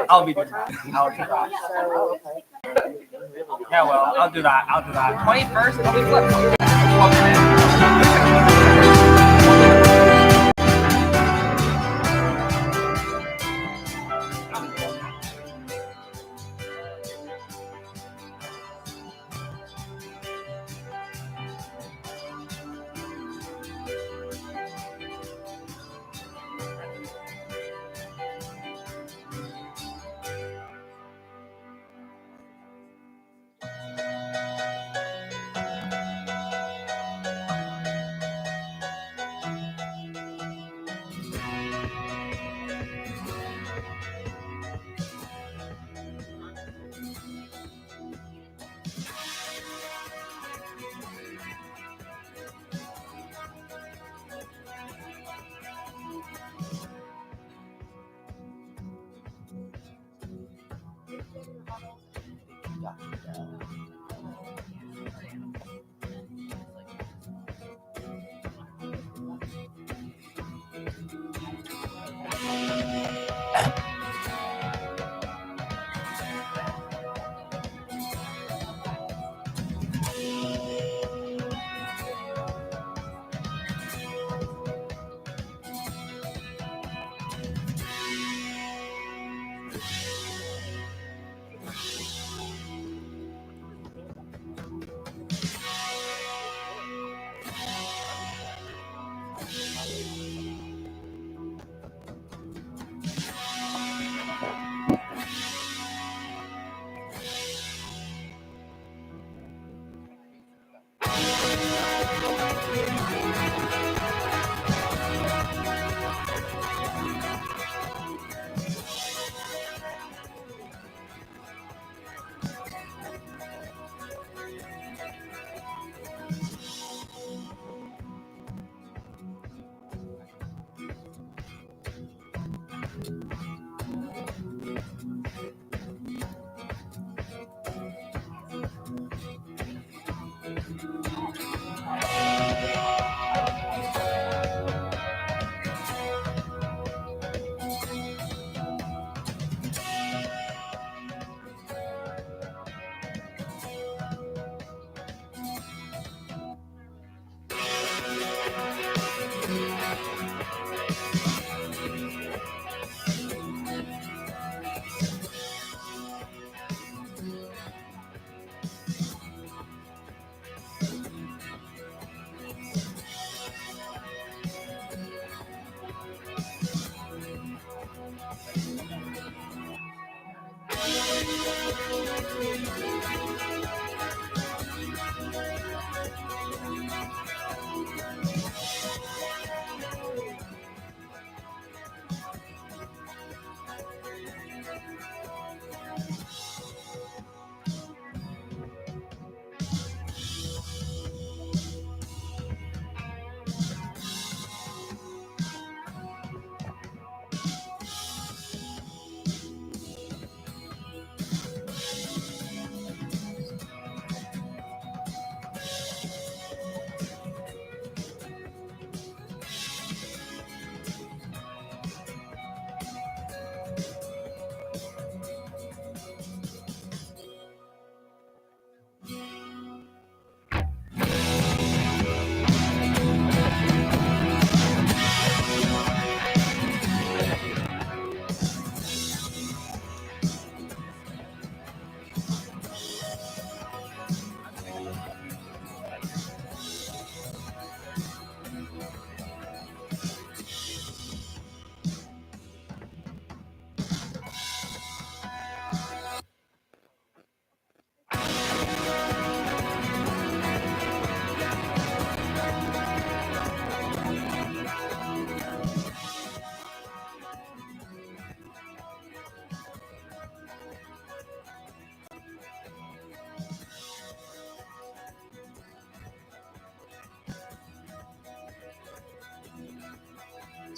I'll be doing that. I'll do that. Yeah, well, I'll do that. 21st, it'll be flipped.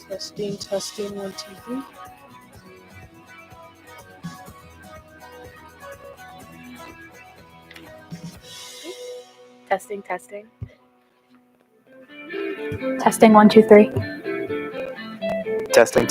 Testing, 1, 2, 3. Testing. Testing, 1, 2, 3. Testing.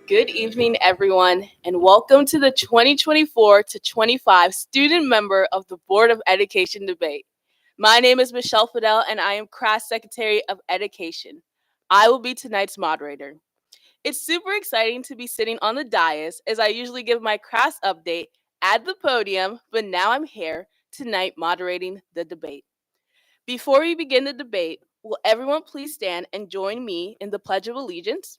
Good evening, everyone, and welcome to the 2024 to 25 student member of the Board of Education debate. My name is Michelle Fidel, and I am class secretary of education. I will be tonight's moderator. It's super exciting to be sitting on the dais as I usually give my class update at the podium, but now I'm here tonight moderating the debate. Before we begin the debate, will everyone please stand and join me in the Pledge of Allegiance?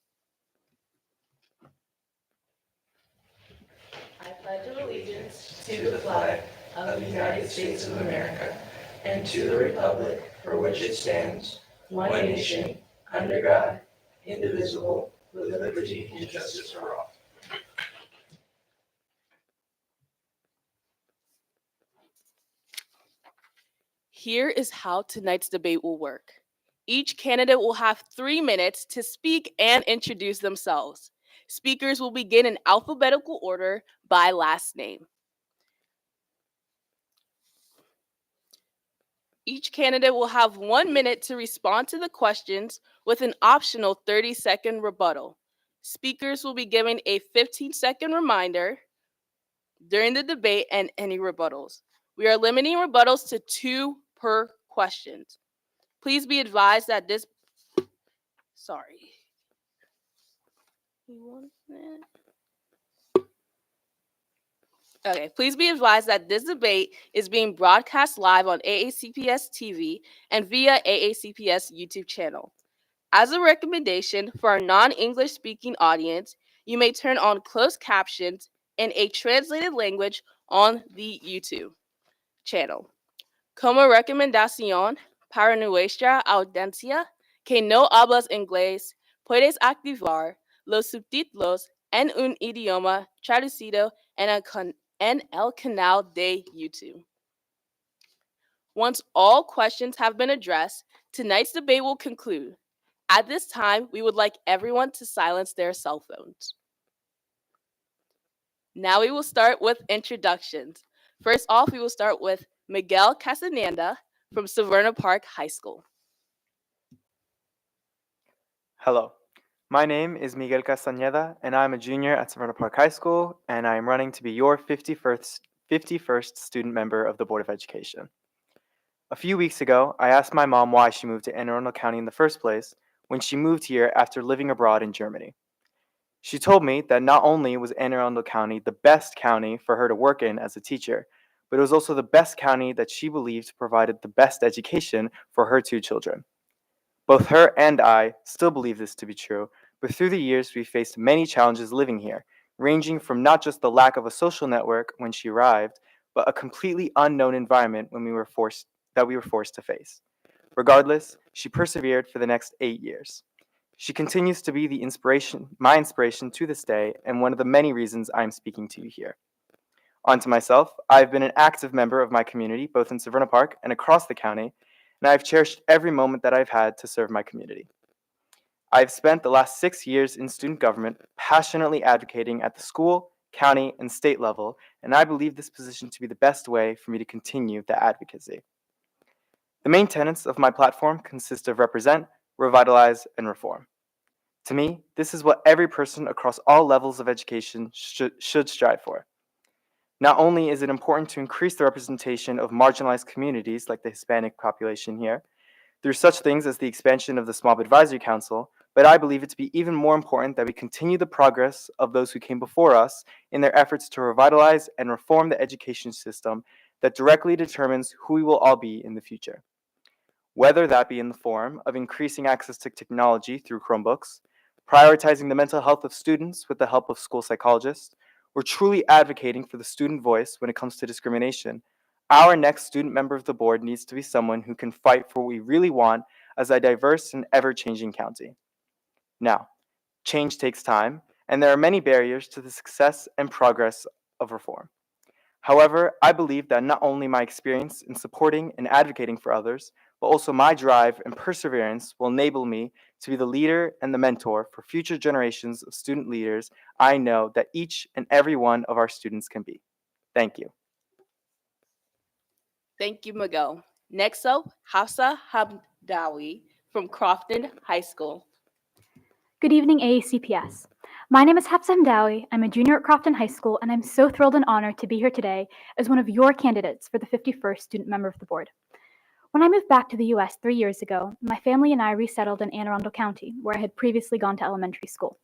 I pledge allegiance to the flag of the United States of America and to the republic for which it stands, one nation, under God, indivisible, with liberty and justice for all. Here is how tonight's debate will work. Each candidate will have 3 minutes to speak and introduce themselves. Speakers will begin in alphabetical order by last name. Each candidate will have 1 minute to respond to the questions with an optional 30-second rebuttal. Speakers will be given a 15-second reminder during the debate and any rebuttals. We are limiting rebuttals to 2 per question. Please be advised that this Please be advised that this debate is being broadcast live on AACPS TV and via AACPS YouTube channel. As a recommendation for our non-English speaking audience, you may turn on closed captions in a translated language on the YouTube channel. Como recomendación para nuestra audiencia que no hablas inglés, puedes activar los subtítulos en un idioma traducido en el canal de YouTube. Once all questions have been addressed, tonight's debate will conclude. At this time, we would like everyone to silence their cell phones. Now we will start with introductions. First off, we will start with Miguel Casananda from Severna Park High School. Hello, my name is Miguel Castañeda, and I'm a junior at Severna Park High School, and I am running to be your 51st student member of the Board of Education. A few weeks ago, I asked my mom why she moved to Anne Arundel County in the first place when she moved here after living abroad in Germany. She told me that not only was Anne Arundel County the best county for her to work in as a teacher, but it was also the best county that she believed provided the best education for her 2 children. Both her and I still believe this to be true, but through the years we faced many challenges living here, ranging from not just the lack of a social network when she arrived, but a completely unknown environment when we were forced to face. Regardless, she persevered for the next 8 years. She continues to be my inspiration to this day, and one of the many reasons I'm speaking to you here. On to myself, I've been an active member of my community, both in Severna Park and across the county, and I've cherished every moment that I've had to serve my community. I've spent the last 6 years in student government, passionately advocating at the school, county, and state level, and I believe this position to be the best way for me to continue the advocacy. The main tenets of my platform consist of represent, revitalize, and reform. To me, this is what every person across all levels of education should strive for. Not only is it important to increase the representation of marginalized communities like the Hispanic population here, through such things as the expansion of the Small Advisory Council, but I believe it to be even more important that we continue the progress of those who came before us in their efforts to revitalize and reform the education system that directly determines who we will all be in the future. Whether that be in the form of increasing access to technology through Chromebooks, prioritizing the mental health of students with the help of school psychologists, or truly advocating for the student voice when it comes to discrimination, our next student member of the board needs to be someone who can fight for what we really want as a diverse and ever-changing county. Now, change takes time, and there are many barriers to the success and progress of reform. However, I believe that not only my experience in supporting and advocating for others, but also my drive and perseverance will enable me to be the leader and the mentor for future generations of student leaders I know that each and every one of our students can be. Thank you. Thank you, Miguel. Next up, Hafsa Hamdawi from Crofton High School. Good evening, AACPS. My name is Hafsa Hamdawi. I'm a junior at Crofton High School, and I'm so thrilled and honored to be here today as one of your candidates for the 51st student member of the board. When I moved back to the US 3 years ago, my family and I resettled in Anne Arundel County, where I had previously gone to elementary school.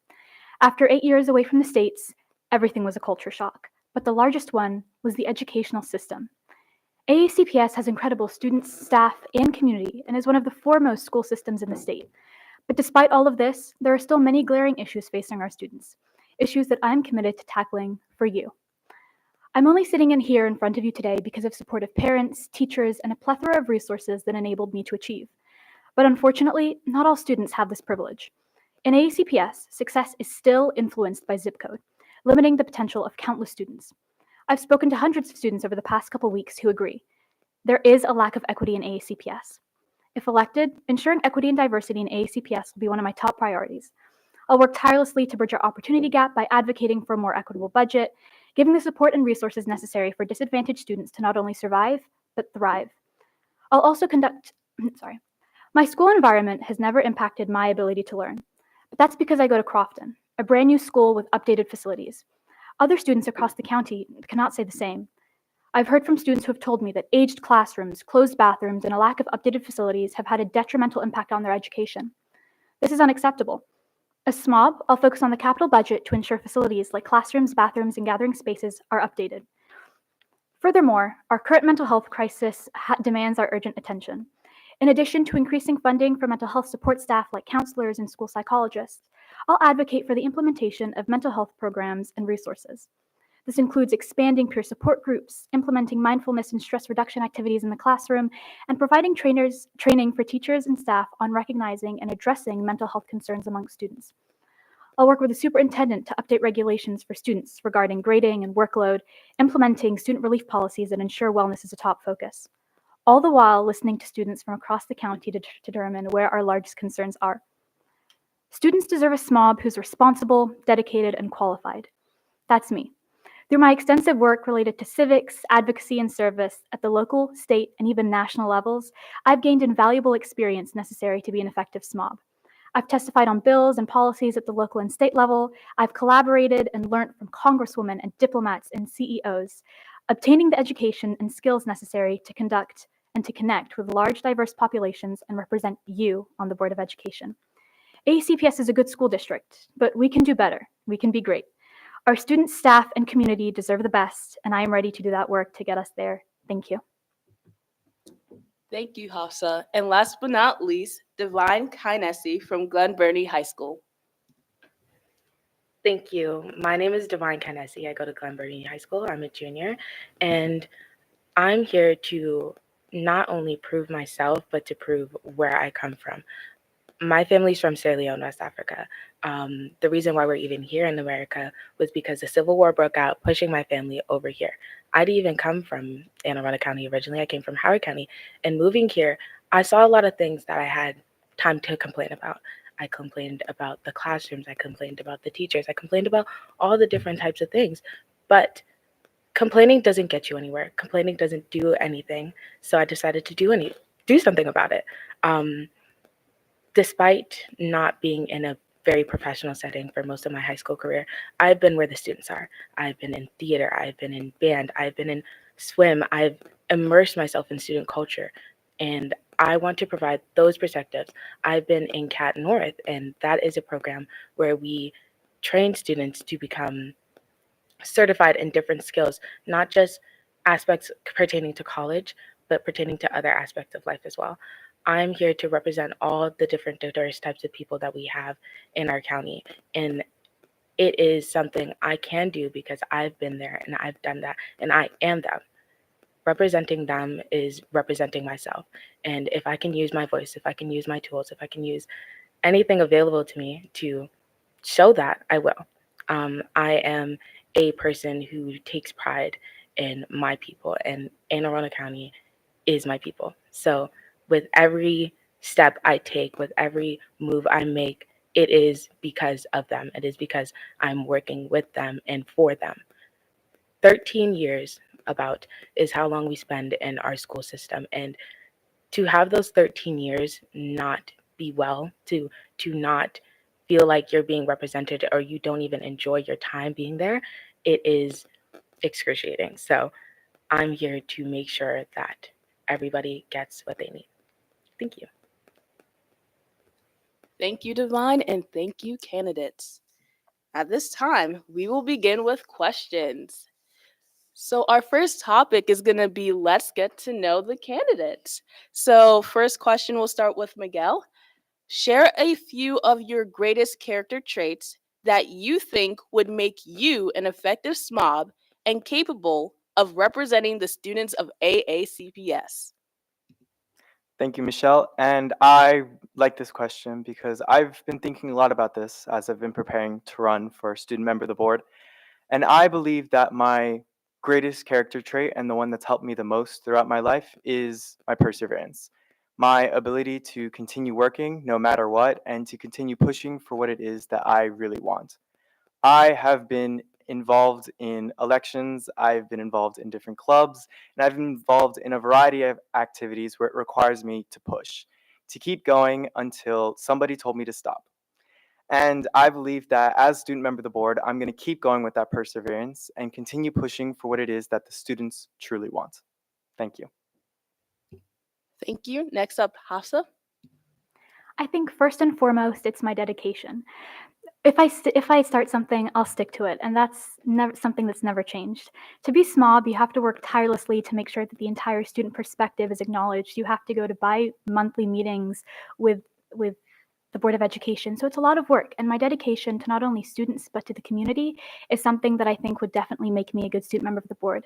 After 8 years away from the States, everything was a culture shock, but the largest one was the educational system. AACPS has incredible students, staff, and community, and is one of the foremost school systems in the state. But despite all of this, there are still many glaring issues facing our students, issues that I'm committed to tackling for you. I'm only sitting in here in front of you today because of supportive parents, teachers, and a plethora of resources that enabled me to achieve. But unfortunately, not all students have this privilege. In AACPS, success is still influenced by zip code, limiting the potential of countless students. I've spoken to hundreds of students over the past couple weeks who agree. There is a lack of equity in AACPS. If elected, ensuring equity and diversity in AACPS will be one of my top priorities. I'll work tirelessly to bridge our opportunity gap by advocating for a more equitable budget, giving the support and resources necessary for disadvantaged students to not only survive, but thrive. I'll also my school environment has never impacted my ability to learn, but that's because I go to Crofton, a brand new school with updated facilities. Other students across the county cannot say the same. I've heard from students who have told me that aged classrooms, closed bathrooms, and a lack of updated facilities have had a detrimental impact on their education. This is unacceptable. As SMOB, I'll focus on the capital budget to ensure facilities like classrooms, bathrooms, and gathering spaces are updated. Furthermore, our current mental health crisis demands our urgent attention. In addition to increasing funding for mental health support staff like counselors and school psychologists, I'll advocate for the implementation of mental health programs and resources. This includes expanding peer support groups, implementing mindfulness and stress reduction activities in the classroom, and providing training for teachers and staff on recognizing and addressing mental health concerns among students. I'll work with the superintendent to update regulations for students regarding grading and workload, implementing student relief policies that ensure wellness is a top focus, all the while listening to students from across the county to determine where our largest concerns are. Students deserve a SMOB who's responsible, dedicated, and qualified. That's me. Through my extensive work related to civics, advocacy, and service at the local, state, and even national levels, I've gained invaluable experience necessary to be an effective SMOB. I've testified on bills and policies at the local and state level. I've collaborated and learned from congresswomen and diplomats and CEOs, obtaining the education and skills necessary to conduct and to connect with large, diverse populations and represent you on the Board of Education. AACPS is a good school district, but we can do better. We can be great. Our students, staff, and community deserve the best, and I am ready to do that work to get us there. Thank you. Thank you, Hafsa. And last but not least, Divine Kynesi from Glen Burnie High School. Thank you. My name is Divine Kynesi. I go to Glen Burnie High School. I'm a junior, and I'm here to not only prove myself, but to prove where I come from. My family's from Sierra Leone, West Africa. The reason why we're even here in America was because the Civil War broke out, pushing my family over here. I didn't even come from Anne Arundel County originally. I came from Howard County. And moving here, I saw a lot of things that I had time to complain about. I complained about the classrooms. I complained about the teachers. I complained about all the different types of things. But complaining doesn't get you anywhere. Complaining doesn't do anything. So I decided to do something about it. Despite not being in a very professional setting for most of my high school career, I've been where the students are. I've been in theater, I've been in band, I've been in swim, I've immersed myself in student culture, and I want to provide those perspectives. I've been in CAT North, and that is a program where we train students to become certified in different skills, not just aspects pertaining to college, but pertaining to other aspects of life as well. I'm here to represent all the different diverse types of people that we have in our county. And it is something I can do because I've been there and I've done that and I am them. Representing them is representing myself. And if I can use my voice, if I can use my tools, if I can use anything available to me to show that, I will. I am a person who takes pride in my people, and Anne Arundel County is my people. So with every step I take, with every move I make, it is because of them. It is because I'm working with them and for them. 13 years about is how long we spend in our school system. And to have those 13 years not be well, to not feel like you're being represented or you don't even enjoy your time being there, it is excruciating. So I'm here to make sure that everybody gets what they need. Thank you. Thank you, Divine, and thank you, candidates. At this time, we will begin with questions. So our first topic is going to be let's get to know the candidates. So first question, we'll start with Miguel. Share a few of your greatest character traits that you think would make you an effective SMOB and capable of representing the students of AACPS. Thank you, Michelle. And I like this question because I've been thinking a lot about this as I've been preparing to run for student member of the board. And I believe that my greatest character trait and the one that's helped me the most throughout my life is my perseverance. My ability to continue working no matter what and to continue pushing for what it is that I really want. I have been involved in elections, I've been involved in different clubs, and I've been involved in a variety of activities where it requires me to push, to keep going until somebody told me to stop. And I believe that as student member of the board, I'm going to keep going with that perseverance and continue pushing for what it is that the students truly want. Thank you. Thank you. Next up, Hafsa. I think first and foremost, it's my dedication. If I start something, I'll stick to it, and that's never something that's never changed. To be SMOB, you have to work tirelessly to make sure that the entire student perspective is acknowledged. You have to go to bi-monthly meetings with the Board of Education. So it's a lot of work, and my dedication to not only students but to the community is something that I think would definitely make me a good student member of the board.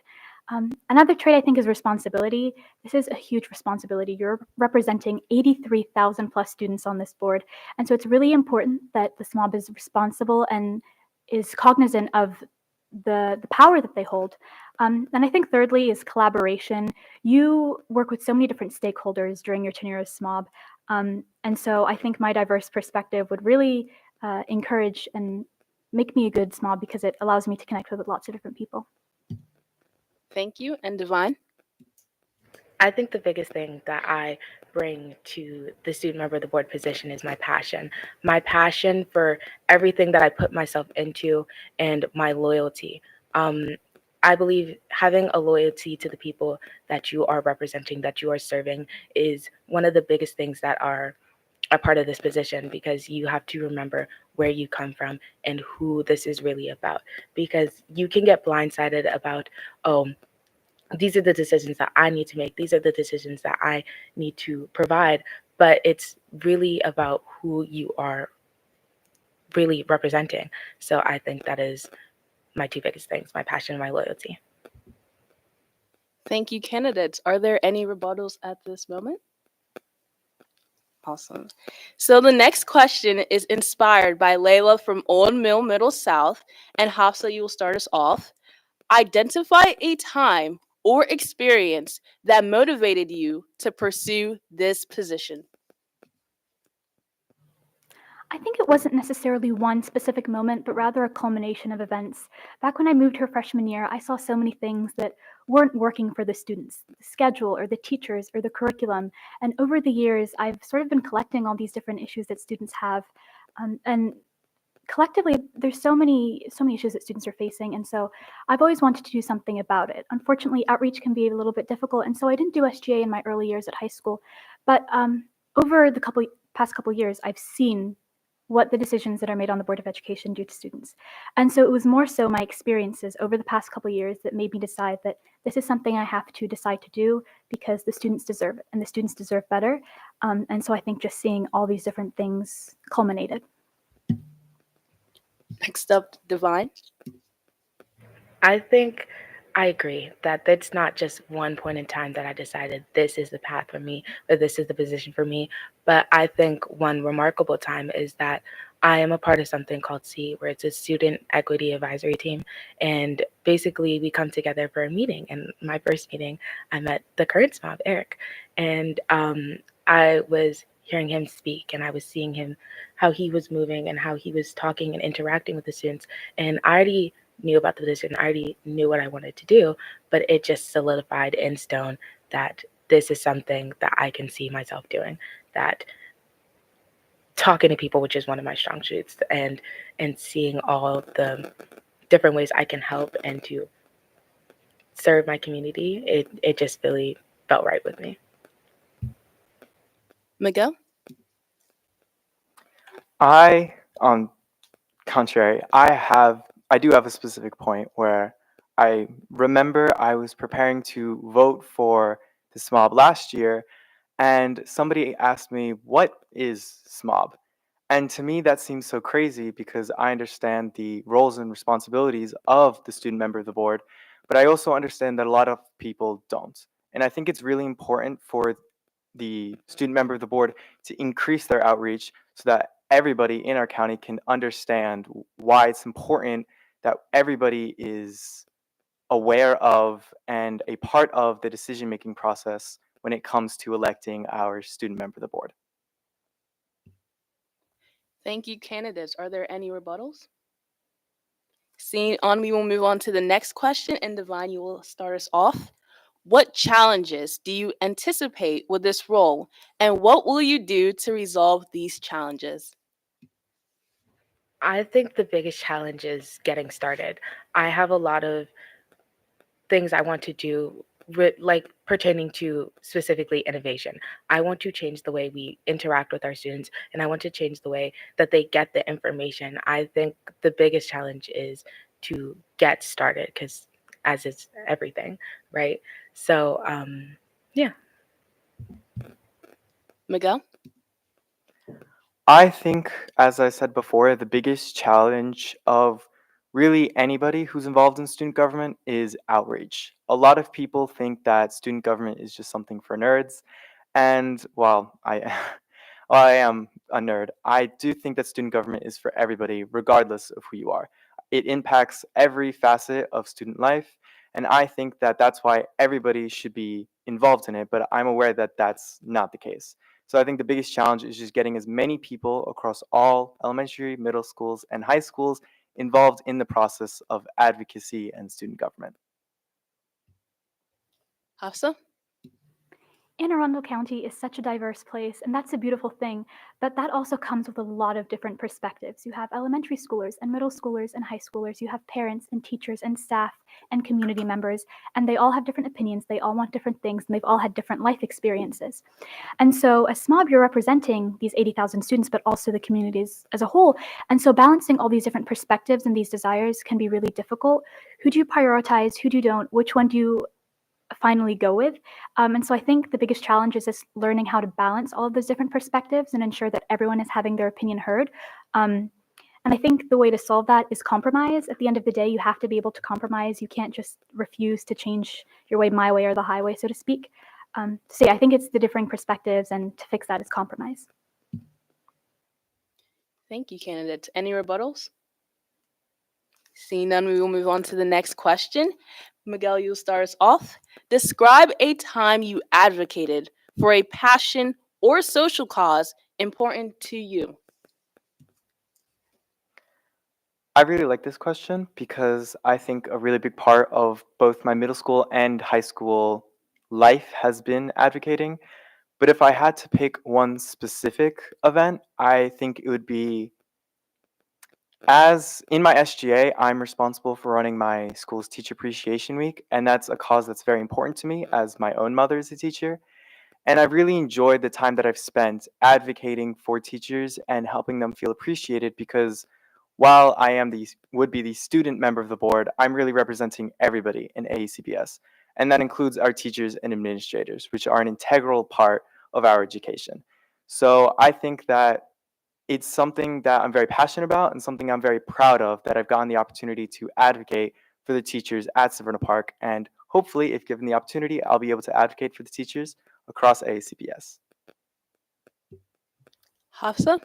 Another trait I think is responsibility. This is a huge responsibility. You're representing 83,000 plus students on this board, and so it's really important that the SMOB is responsible and is cognizant of the power that they hold. And I think thirdly is collaboration. You work with so many different stakeholders during your tenure as SMOB. And so I think my diverse perspective would really encourage and make me a good SMOB because it allows me to connect with lots of different people. Thank you. And Divine. I think the biggest thing that I bring to the student member of the board position is my passion for everything that I put myself into and my loyalty. I believe having a loyalty to the people that you are representing, that you are serving, is one of the biggest things that are a part of this position, because you have to remember where you come from and who this is really about. Because you can get blindsided about, oh, these are the decisions that I need to make. These are the decisions that I need to provide. But it's really about who you are really representing. So I think that is my two biggest things, my passion and my loyalty. Thank you, candidates. Are there any rebuttals at this moment? Awesome. So the next question is inspired by Layla from Old Mill Middle South. And Hafsa, you will start us off. Identify a time or experience that motivated you to pursue this position. I think it wasn't necessarily one specific moment, but rather a culmination of events. Back when I moved here freshman year, I saw so many things that weren't working for the students, the schedule or the teachers or the curriculum. And over the years, I've sort of been collecting all these different issues that students have. And collectively, there's so many issues that students are facing. And so I've always wanted to do something about it. Unfortunately, outreach can be a little bit difficult. And so I didn't do SGA in my early years at high school. But over the past couple years, I've seen what the decisions that are made on the Board of Education do to students. And so it was more so my experiences over the past couple years that made me decide that this is something I have to decide to do because the students deserve it and the students deserve better. And so I think just seeing all these different things culminated. Next up, Divine. I think I agree that it's not just one point in time that I decided this is the path for me or this is the position for me. But I think one remarkable time is that I am a part of something called SEE, where it's a student equity advisory team. And basically we come together for a meeting. And my first meeting, I met the current SMOB, Eric. And I was hearing him speak and I was seeing him, how he was moving and how he was talking and interacting with the students. And I already knew about the position. I already knew what I wanted to do, but it just solidified in stone that this is something that I can see myself doing, that talking to people, which is one of my strong suits, and seeing all the different ways I can help and to serve my community, it just really felt right with me. Miguel? On contrary, I do have a specific point where I remember I was preparing to vote for the SMOB last year, and somebody asked me, "What is SMOB?" And to me, that seems so crazy because I understand the roles and responsibilities of the student member of the board, but I also understand that a lot of people don't. And I think it's really important for the student member of the board to increase their outreach so that everybody in our county can understand why it's important that everybody is aware of and a part of the decision making process when it comes to electing our student member of the board. Thank you, candidates. Are there any rebuttals? Seeing on, we will move on to the next question, and Divine, you will start us off. What challenges do you anticipate with this role, and what will you do to resolve these challenges? I think the biggest challenge is getting started. I have a lot of things I want to do, like pertaining to specifically innovation. I want to change the way we interact with our students, and I want to change the way that they get the information. I think the biggest challenge is to get started, because as is everything, right? So, yeah. Miguel? I think, as I said before, the biggest challenge of really anybody who's involved in student government is outreach. A lot of people think that student government is just something for nerds, and while I, while I am a nerd, I do think that student government is for everybody, regardless of who you are. It impacts every facet of student life, and I think that that's why everybody should be involved in it, but I'm aware that that's not the case. So I think the biggest challenge is just getting as many people across all elementary, middle schools, and high schools involved in the process of advocacy and student government. Hafsa? Anne Arundel County is such a diverse place, and that's a beautiful thing, but that also comes with a lot of different perspectives. You have elementary schoolers and middle schoolers and high schoolers, you have parents and teachers and staff and community members, and they all have different opinions, they all want different things, and they've all had different life experiences. And so as SMOB, you're representing these 80,000 students, but also the communities as a whole. And so balancing all these different perspectives and these desires can be really difficult. Who do you prioritize? Who do you don't? Which one do you finally go with? And so I think the biggest challenge is just learning how to balance all of those different perspectives and ensure that everyone is having their opinion heard. And I think the way to solve that is compromise. At the end of the day, you have to be able to compromise. You can't just refuse to change your way, my way, or the highway, so to speak. So yeah, I think it's the differing perspectives, and to fix that is compromise. Thank you, candidates. Any rebuttals? Seeing none, we will move on to the next question. Miguel, you'll start us off. Describe a time you advocated for a passion or social cause important to you. I really like this question because I think a really big part of both my middle school and high school life has been advocating. But if I had to pick one specific event, I think it would be, as in my SGA, I'm responsible for running my school's Teacher Appreciation Week, and that's a cause that's very important to me as my own mother is a teacher. And I've really enjoyed the time that I've spent advocating for teachers and helping them feel appreciated because while I am would be the student member of the board, I'm really representing everybody in AECPS. And that includes our teachers and administrators, which are an integral part of our education. So I think that it's something that I'm very passionate about and something I'm very proud of, that I've gotten the opportunity to advocate for the teachers at Severna Park. And hopefully, if given the opportunity, I'll be able to advocate for the teachers across AACPS. Hafsa?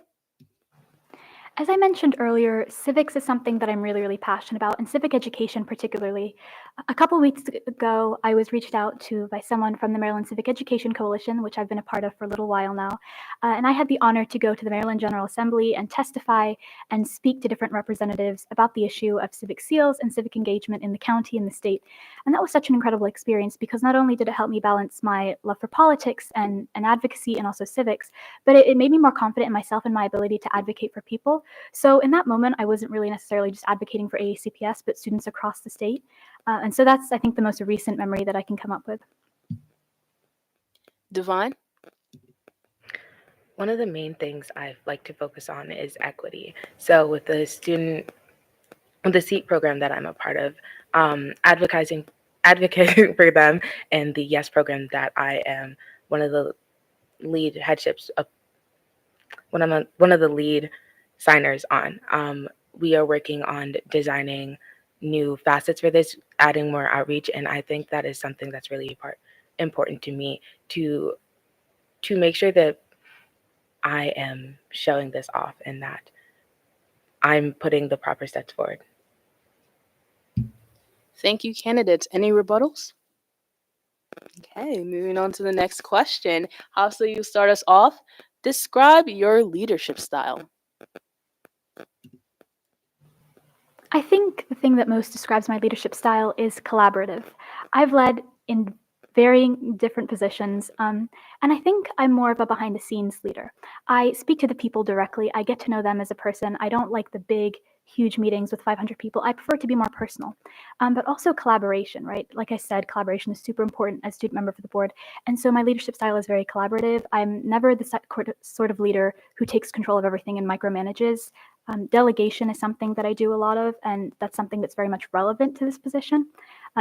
As I mentioned earlier, civics is something that I'm really, really passionate about, and civic education particularly. A couple weeks ago, I was reached out to by someone from the Maryland Civic Education Coalition, which I've been a part of for a little while now. And I had the honor to go to the Maryland General Assembly and testify and speak to different representatives about the issue of civic seals and civic engagement in the county and the state. And that was such an incredible experience because not only did it help me balance my love for politics and advocacy and also civics, but it made me more confident in myself and my ability to advocate for people. So in that moment, I wasn't really necessarily just advocating for AACPS, but students across the state. And so that's, I think, the most recent memory that I can come up with. Divine? One of the main things I like to focus on is equity. So with the SEAT program that I'm a part of, advocating for them, and the YES program that I am one of the lead headships of, one of the lead signers on. We are working on designing new facets for this, adding more outreach, and I think that is something that's really important to me to make sure that I am showing this off and that I'm putting the proper steps forward. Thank you, candidates. Any rebuttals? Okay, moving on to the next question. Hafsa, you start us off. Describe your leadership style. I think the thing that most describes my leadership style is collaborative. I've led in varying different positions, and I think I'm more of a behind-the-scenes leader. I speak to the people directly. I get to know them as a person. I don't like the big, huge meetings with 500 people. I prefer to be more personal, but also collaboration, right? Like I said, collaboration is super important as student member for the board, and so my leadership style is very collaborative. I'm never the sort of leader who takes control of everything and micromanages. Delegation is something that I do a lot of, and that's something that's very much relevant to this position.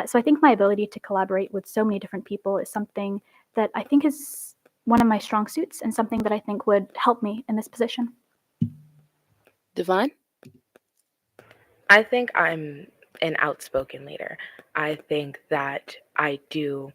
So I think my ability to collaborate with so many different people is something that I think is one of my strong suits and something that I think would help me in this position. Divine? I think I'm an outspoken leader. I think that I do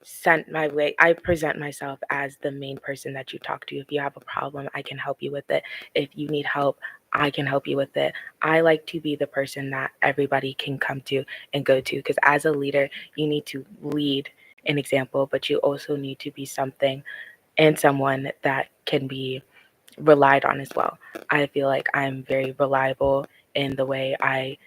I present myself as the main person that you talk to. If you have a problem, I can help you with it. If you need help, I can help you with it. I like to be the person that everybody can come to and go to, because as a leader, you need to lead an example, but you also need to be something and someone that can be relied on as well. I feel like I'm very reliable in the way I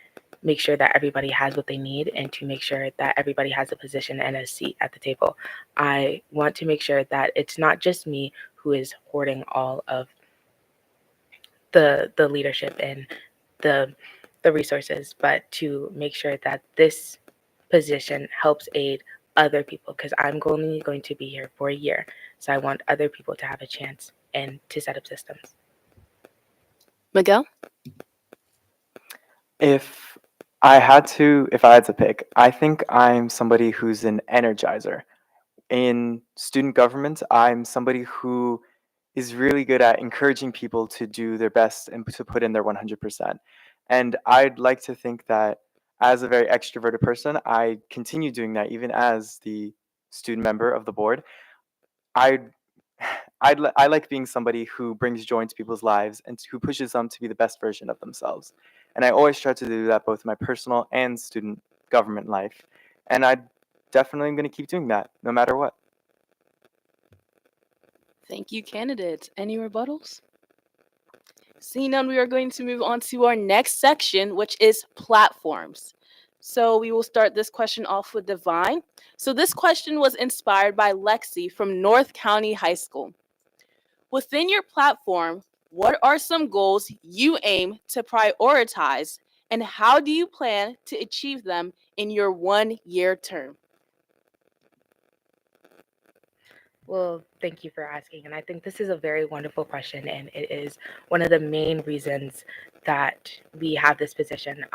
make sure that everybody has what they need and to make sure that everybody has a position and a seat at the table. I want to make sure that it's not just me who is hoarding all of the leadership and the resources, but to make sure that this position helps aid other people, because I'm only going to be here for a year. So I want other people to have a chance and to set up systems. Miguel? If I had to pick, I think I'm somebody who's an energizer. In student government, I'm somebody who is really good at encouraging people to do their best and to put in their 100%. And I'd like to think that as a very extroverted person, I continue doing that even as the student member of the board. I'd I like being somebody who brings joy into people's lives and who pushes them to be the best version of themselves. And I always try to do that both in my personal and student government life. And I definitely am going to keep doing that no matter what. Thank you, candidates. Any rebuttals? Seeing none, we are going to move on to our next section, which is platforms. So we will start this question off with Divine. So this question was inspired by Lexi from North County High School. Within your platform, what are some goals you aim to prioritize, and how do you plan to achieve them in your 1-year term? Well, thank you for asking. And I think this is a very wonderful question. And it is one of the main reasons that we have this position.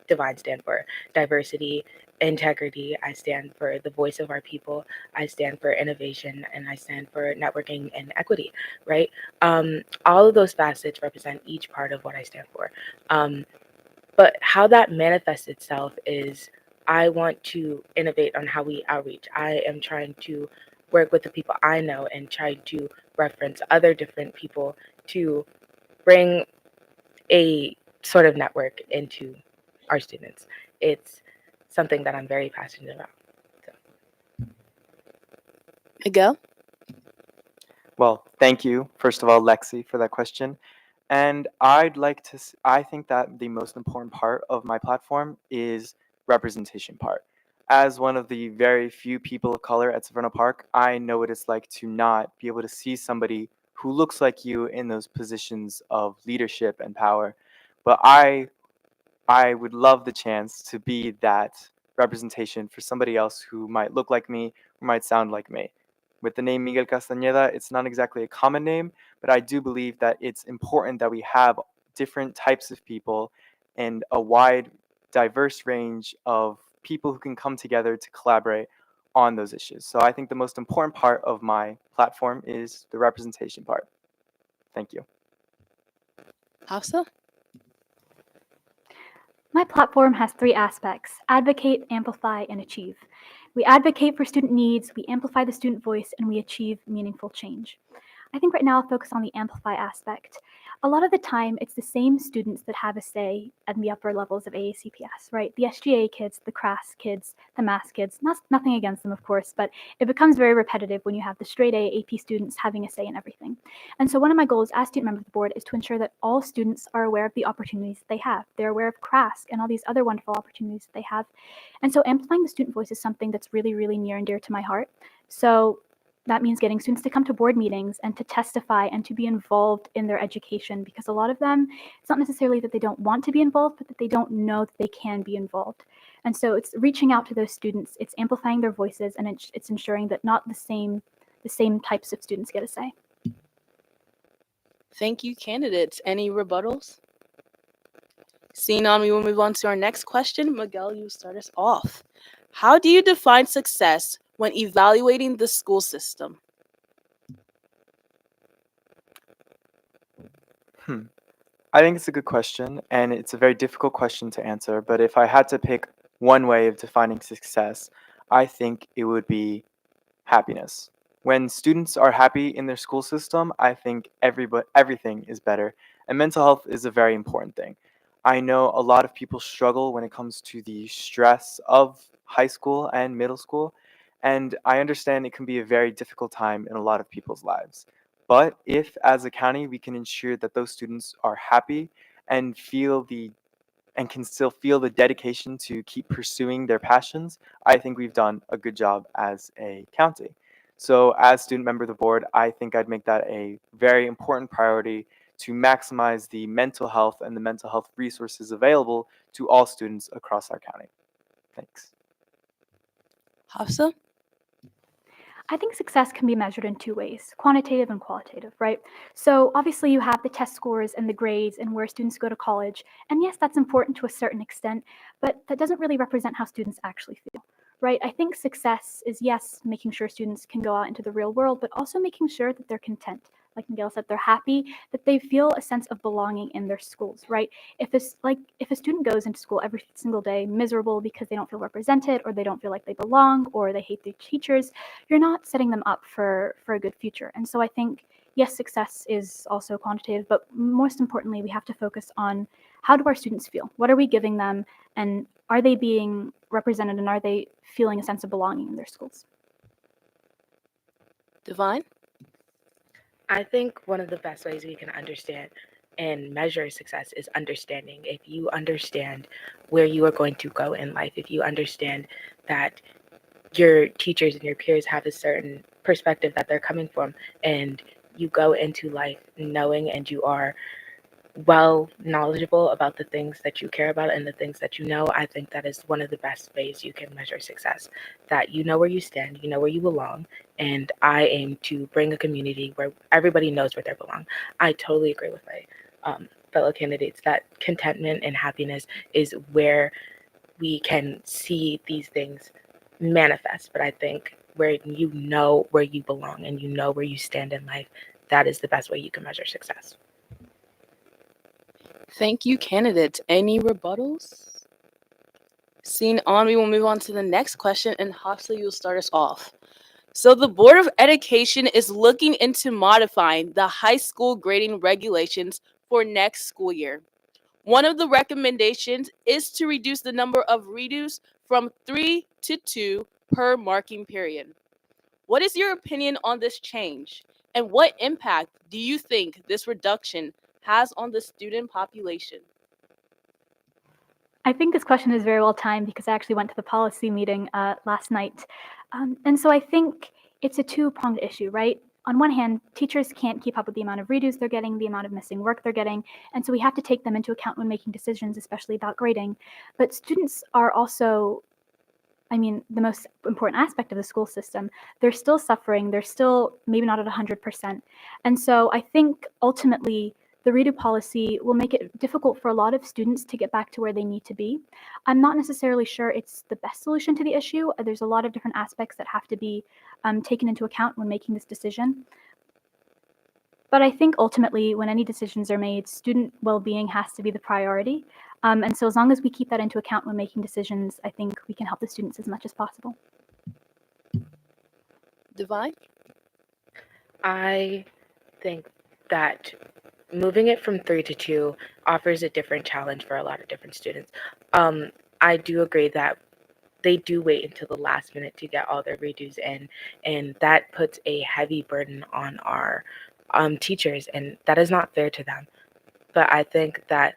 Divine stand for diversity, integrity. I stand for the voice of our people. I stand for innovation, and I stand for networking and equity, right? All of those facets represent each part of what I stand for. But how that manifests itself is I want to innovate on how we outreach. I am trying to work with the people I know and try to reference other different people to bring a sort of network into our students. It's something that I'm very passionate about. Miguel? Well, thank you, first of all, Lexi, for that question. And I think that the most important part of my platform is representation part. As one of the very few people of color at Severna Park, I know what it's like to not be able to see somebody who looks like you in those positions of leadership and power. But I would love the chance to be that representation for somebody else who might look like me, who might sound like me. With the name Miguel Castañeda, it's not exactly a common name, but I do believe that it's important that we have different types of people and a wide, diverse range of people who can come together to collaborate on those issues. So I think the most important part of my platform is the representation part. Thank you. Hafsa? My platform has three aspects: advocate, amplify, and achieve. We advocate for student needs, we amplify the student voice, and we achieve meaningful change. I think right now I'll focus on the amplify aspect. A lot of the time, it's the same students that have a say at the upper levels of AACPS, right? The SGA kids, the CRAS kids, the MAS kids, nothing against them, of course, but it becomes very repetitive when you have the straight A AP students having a say in everything. And so one of my goals as student member of the board is to ensure that all students are aware of the opportunities they have. They're aware of CRAS and all these other wonderful opportunities that they have. And so amplifying the student voice is something that's really, really near and dear to my heart. So that means getting students to come to board meetings and to testify and to be involved in their education, because a lot of them, it's not necessarily that they don't want to be involved, but that they don't know that they can be involved. And so it's reaching out to those students, it's amplifying their voices, and it's ensuring that not the same types of students get a say. Thank you, candidates. Any rebuttals? Seeing none, we will move on to our next question. Miguel, you start us off. How do you define success when evaluating the school system? I think it's a good question, and it's a very difficult question to answer. But if I had to pick one way of defining success, I think it would be happiness. When students are happy in their school system, I think everything is better, and mental health is a very important thing. I know a lot of people struggle when it comes to the stress of high school and middle school, and I understand it can be a very difficult time in a lot of people's lives. But if, as a county, we can ensure that those students are happy and can still feel the dedication to keep pursuing their passions, I think we've done a good job as a county. So, as student member of the board, I think I'd make that a very important priority to maximize the mental health and the mental health resources available to all students across our county. Thanks. Hafsa? I think success can be measured in two ways: quantitative and qualitative, right? So obviously you have the test scores and the grades and where students go to college. And yes, that's important to a certain extent, but that doesn't really represent how students actually feel, right? I think success is, yes, making sure students can go out into the real world, but also making sure that they're content. Like Miguel said, they're happy, that they feel a sense of belonging in their schools, right? If a student goes into school every single day miserable because they don't feel represented, or they don't feel like they belong, or they hate their teachers, you're not setting them up for a good future. And so I think, yes, success is also quantitative, but most importantly, we have to focus on how do our students feel? What are we giving them? And are they being represented, and are they feeling a sense of belonging in their schools? Divine? I think one of the best ways we can understand and measure success is understanding. If you understand where you are going to go in life, if you understand that your teachers and your peers have a certain perspective that they're coming from, and you go into life knowing and you are well knowledgeable about the things that you care about and the things that you know, I think that is one of the best ways you can measure success. That you know where you stand, you know where you belong, and I aim to bring a community where everybody knows where they belong. I totally agree with my fellow candidates that contentment and happiness is where we can see these things manifest. But I think where you know where you belong and you know where you stand in life, that is the best way you can measure success. Thank you, candidates. Any rebuttals? Seeing on, we will move on to the next question, and Hafsa, you'll start us off. So the Board of Education is looking into modifying the high school grading regulations for next school year. One of the recommendations is to reduce the number of redos from 3 to 2 per marking period. What is your opinion on this change? And what impact do you think this reduction has on the student population? I think this question is very well timed because I actually went to the policy meeting last night. And so I think it's a two-pronged issue, right? On one hand, teachers can't keep up with the amount of redos they're getting, the amount of missing work they're getting, and so we have to take them into account when making decisions, especially about grading. But students are also, the most important aspect of the school system. They're still suffering. They're still maybe not at 100%. And so I think ultimately the redo policy will make it difficult for a lot of students to get back to where they need to be. I'm not necessarily sure it's the best solution to the issue. There's a lot of different aspects that have to be taken into account when making this decision. But I think ultimately, when any decisions are made, student well-being has to be the priority. And so as long as we keep that into account when making decisions, I think we can help the students as much as possible. Divine? I think that moving it from 3 to 2 offers a different challenge for a lot of different students. I do agree that they do wait until the last minute to get all their redos in, and that puts a heavy burden on our teachers, and that is not fair to them. But I think that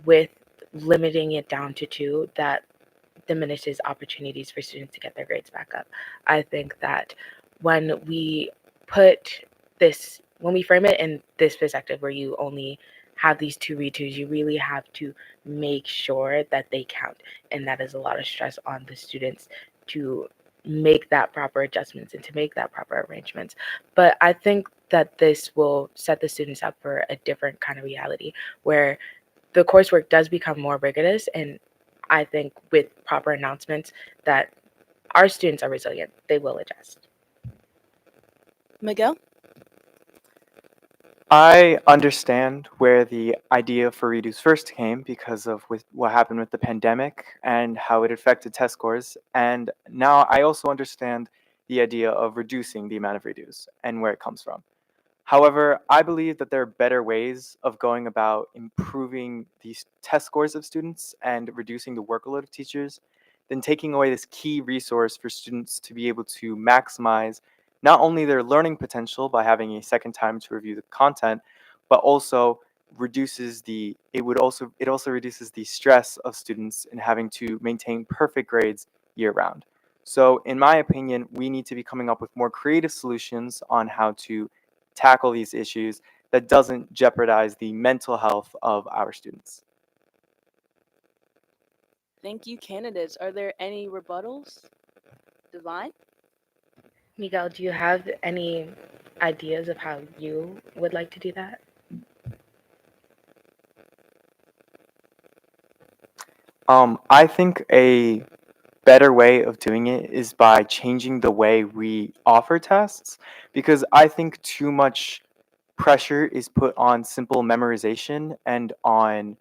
with limiting it down to 2, that diminishes opportunities for students to get their grades back up. I think that when we frame it in this perspective where you only have these 2 redos, you really have to make sure that they count. And that is a lot of stress on the students to make that proper adjustments and to make that proper arrangements. But I think that this will set the students up for a different kind of reality where the coursework does become more rigorous, and I think with proper announcements that our students are resilient, they will adjust. Miguel? I understand where the idea for redos first came because of what happened with the pandemic and how it affected test scores. And now I also understand the idea of reducing the amount of redos and where it comes from. However, I believe that there are better ways of going about improving these test scores of students and reducing the workload of teachers than taking away this key resource for students to be able to maximize not only their learning potential by having a second time to review the content, but also it also reduces the stress of students in having to maintain perfect grades year round. So in my opinion, we need to be coming up with more creative solutions on how to tackle these issues that doesn't jeopardize the mental health of our students. Thank you, candidates. Are there any rebuttals? Divine? Miguel, do you have any ideas of how you would like to do that? I think a better way of doing it is by changing the way we offer tests because I think too much pressure is put on simple memorization and on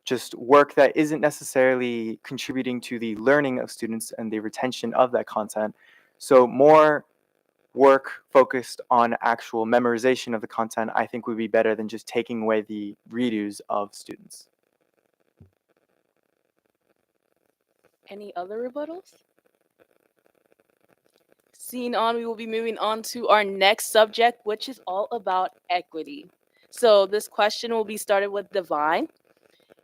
just work that isn't necessarily contributing to the learning of students and the retention of that content. So more work focused on actual memorization of the content, I think would be better than just taking away the redos of students. Any other rebuttals? Seeing on, we will be moving on to our next subject, which is all about equity. So this question will be started with Divine.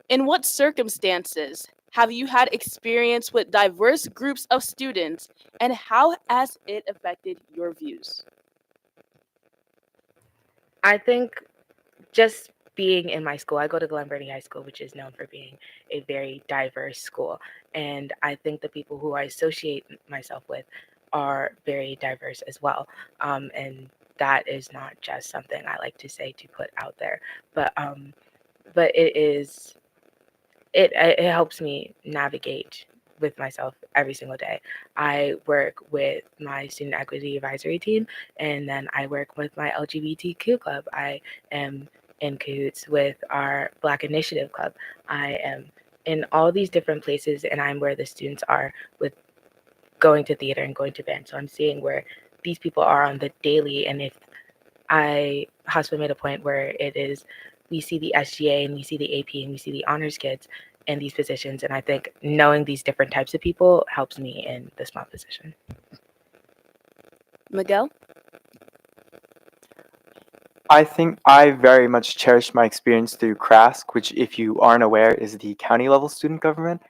In what circumstances have you had experience with diverse groups of students, and how has it affected your views? I think just being in my school, I go to Glen Burnie High School, which is known for being a very diverse school. And I think the people who I associate myself with are very diverse as well. And that is not just something I like to say to put out there, but it helps me navigate with myself every single day. I work with my student equity advisory team, and then I work with my LGBTQ club. I am in cahoots with our Black Initiative Club. I am in all these different places, and I'm where the students are with going to theater and going to band. So I'm seeing where these people are on the daily, and if Haspa made a point where it is, we see the SGA and we see the AP and we see the honors kids, in these positions. And I think knowing these different types of people helps me in this mob position. Miguel? I think I very much cherish my experience through CRASC, which, if you aren't aware, is the county level student government.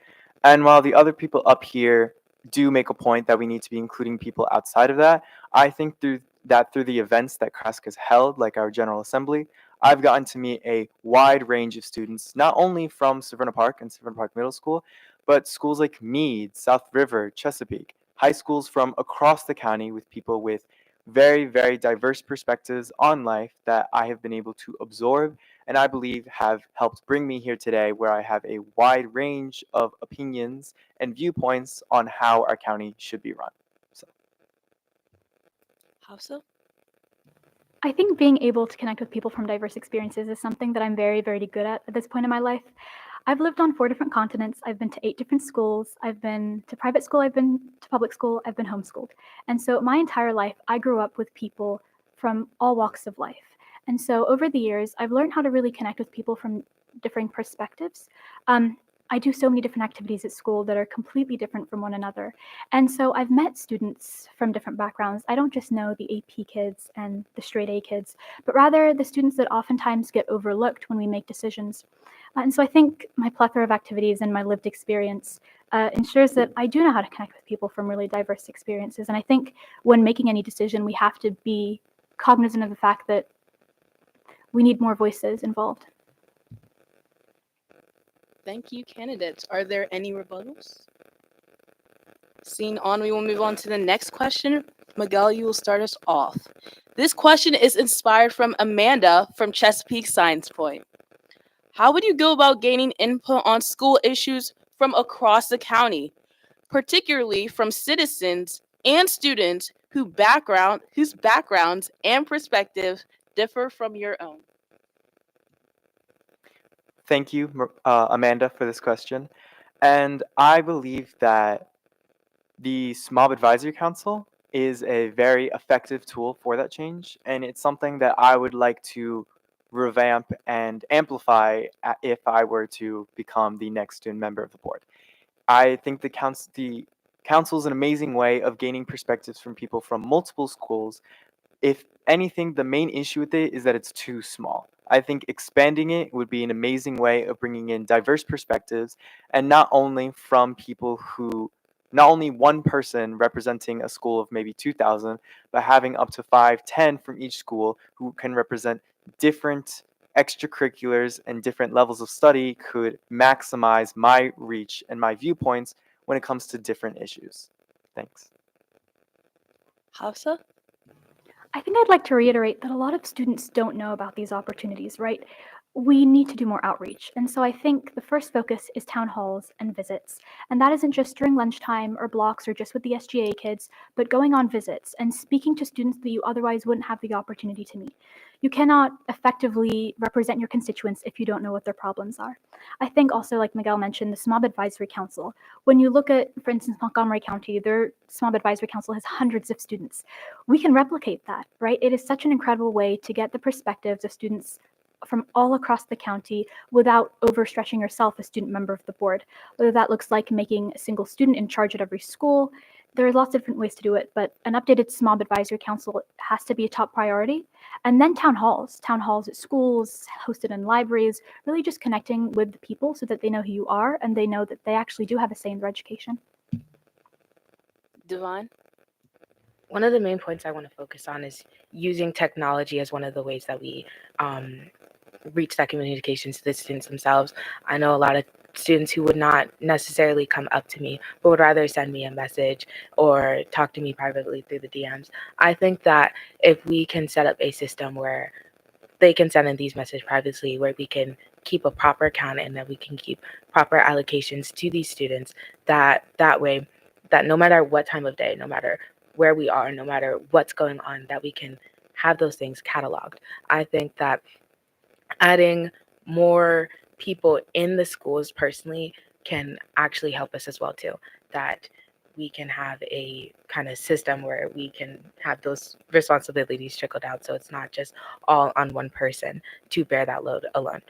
And while the other people up here do make a point that we need to be including people outside of that, I think through the events that CRASC has held, like our General Assembly, I've gotten to meet a wide range of students, not only from Severna Park and Severna Park Middle School, but schools like Meade, South River, Chesapeake, high schools from across the county with people with very, very diverse perspectives on life that I have been able to absorb and I believe have helped bring me here today, where I have a wide range of opinions and viewpoints on how our county should be run. So. How so? I think being able to connect with people from diverse experiences is something that I'm very, very good at this point in my life. I've lived on 4 different continents. I've been to 8 different schools. I've been to private school. I've been to public school. I've been homeschooled. And so my entire life, I grew up with people from all walks of life. And so over the years, I've learned how to really connect with people from differing perspectives. I do so many different activities at school that are completely different from one another. And so I've met students from different backgrounds. I don't just know the AP kids and the straight A kids, but rather the students that oftentimes get overlooked when we make decisions. And so I think my plethora of activities and my lived experience ensures that I do know how to connect with people from really diverse experiences. And I think when making any decision, we have to be cognizant of the fact that we need more voices involved. Thank you, candidates. Are there any rebuttals? Seeing on, we will move on to the next question. Miguel, you will start us off. This question is inspired from Amanda from Chesapeake Science Point. How would you go about gaining input on school issues from across the county, particularly from citizens and students whose backgrounds and perspectives differ from your own? Thank you, Amanda, for this question. And I believe that the SMOB Advisory Council is a very effective tool for that change, and it's something that I would like to revamp and amplify if I were to become the next student member of the board. I think the council is an amazing way of gaining perspectives from people from multiple schools. If anything, the main issue with it is that it's too small. I think expanding it would be an amazing way of bringing in diverse perspectives, and not only from people who, not only one person representing a school of maybe 2,000, but having up to 5, 10 from each school who can represent different extracurriculars and different levels of study could maximize my reach and my viewpoints when it comes to different issues. Thanks. Hafsa? I think I'd like to reiterate that a lot of students don't know about these opportunities, right? We need to do more outreach. And so I think the first focus is town halls and visits. And that isn't just during lunchtime or blocks or just with the SGA kids, but going on visits and speaking to students that you otherwise wouldn't have the opportunity to meet. You cannot effectively represent your constituents if you don't know what their problems are. I think also, like Miguel mentioned, the SMOB Advisory Council. When you look at, for instance, Montgomery County, their SMOB Advisory Council has hundreds of students. We can replicate that, right? It is such an incredible way to get the perspectives of students from all across the county without overstretching yourself as student member of the board. Whether that looks like making a single student in charge at every school, there are lots of different ways to do it, but an updated SMOB Advisory Council has to be a top priority. And then town halls at schools, hosted in libraries, really just connecting with the people so that they know who you are and they know that they actually do have a say in their education. Divine? One of the main points I want to focus on is using technology as one of the ways that we reach that communication to the students themselves. I know a lot of students who would not necessarily come up to me, but would rather send me a message or talk to me privately through the DMs. I think that if we can set up a system where they can send in these messages privately, where we can keep a proper count and that we can keep proper allocations to these students, that way, that no matter what time of day, no matter where we are, no matter what's going on, that we can have those things cataloged. I think that adding more people in the schools personally can actually help us as well too, that we can have a kind of system where we can have those responsibilities trickle down, so it's not just all on one person to bear that load alone.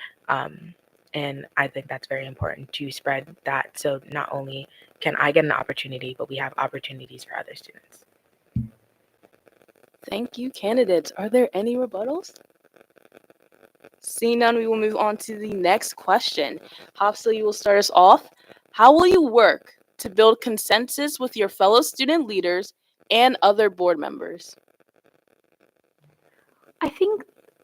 And I think that's very important to spread that. So not only can I get an opportunity, but we have opportunities for other students. Thank you, candidates. Are there any rebuttals? Seeing none, we will move on to the next question. Hafsa, you will start us off. How will you work to build consensus with your fellow student leaders and other board members? I think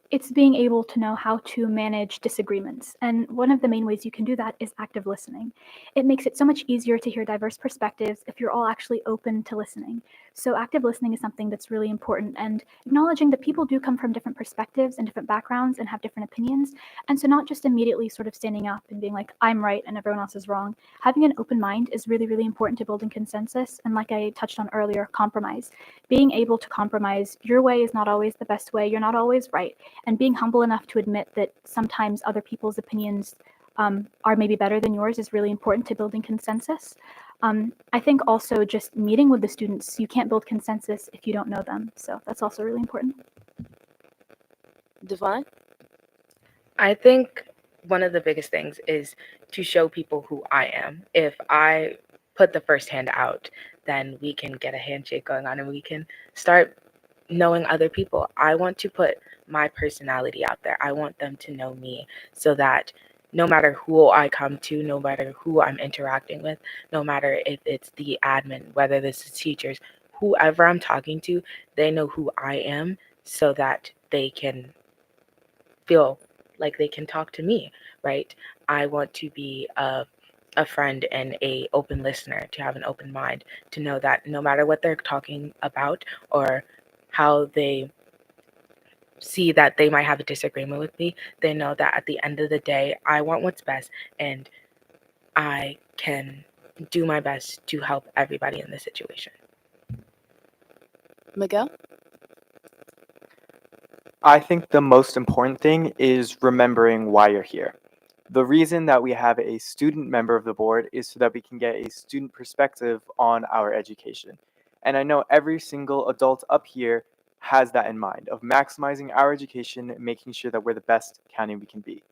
it's being able to know how to manage disagreements. And one of the main ways you can do that is active listening. It makes it so much easier to hear diverse perspectives if you're all actually open to listening. So, active listening is something that's really important, and acknowledging that people do come from different perspectives and different backgrounds and have different opinions. And so, not just immediately sort of standing up and being like, I'm right and everyone else is wrong. Having an open mind is really, really important to building consensus. And, like I touched on earlier, compromise. Being able to compromise. Your way is not always the best way, you're not always right. And being humble enough to admit that sometimes other people's opinions are maybe better than yours is really important to building consensus. I think also just meeting with the students, you can't build consensus if you don't know them. So that's also really important. Divine? I think one of the biggest things is to show people who I am. If I put the first hand out, then we can get a handshake going on and we can start knowing other people. I want to put my personality out there. I want them to know me so that no matter who I come to, no matter who I'm interacting with, no matter if it's the admin, whether this is teachers, whoever I'm talking to, they know who I am so that they can feel like they can talk to me, right? I want to be a friend and a open listener, to have an open mind, to know that no matter what they're talking about or how they see that they might have a disagreement with me, they know that at the end of the day, I want what's best and I can do my best to help everybody in this situation. Miguel? I think the most important thing is remembering why you're here. The reason that we have a student member of the board is so that we can get a student perspective on our education. And I know every single adult up here has that in mind, of maximizing our education, making sure that we're the best county we can be.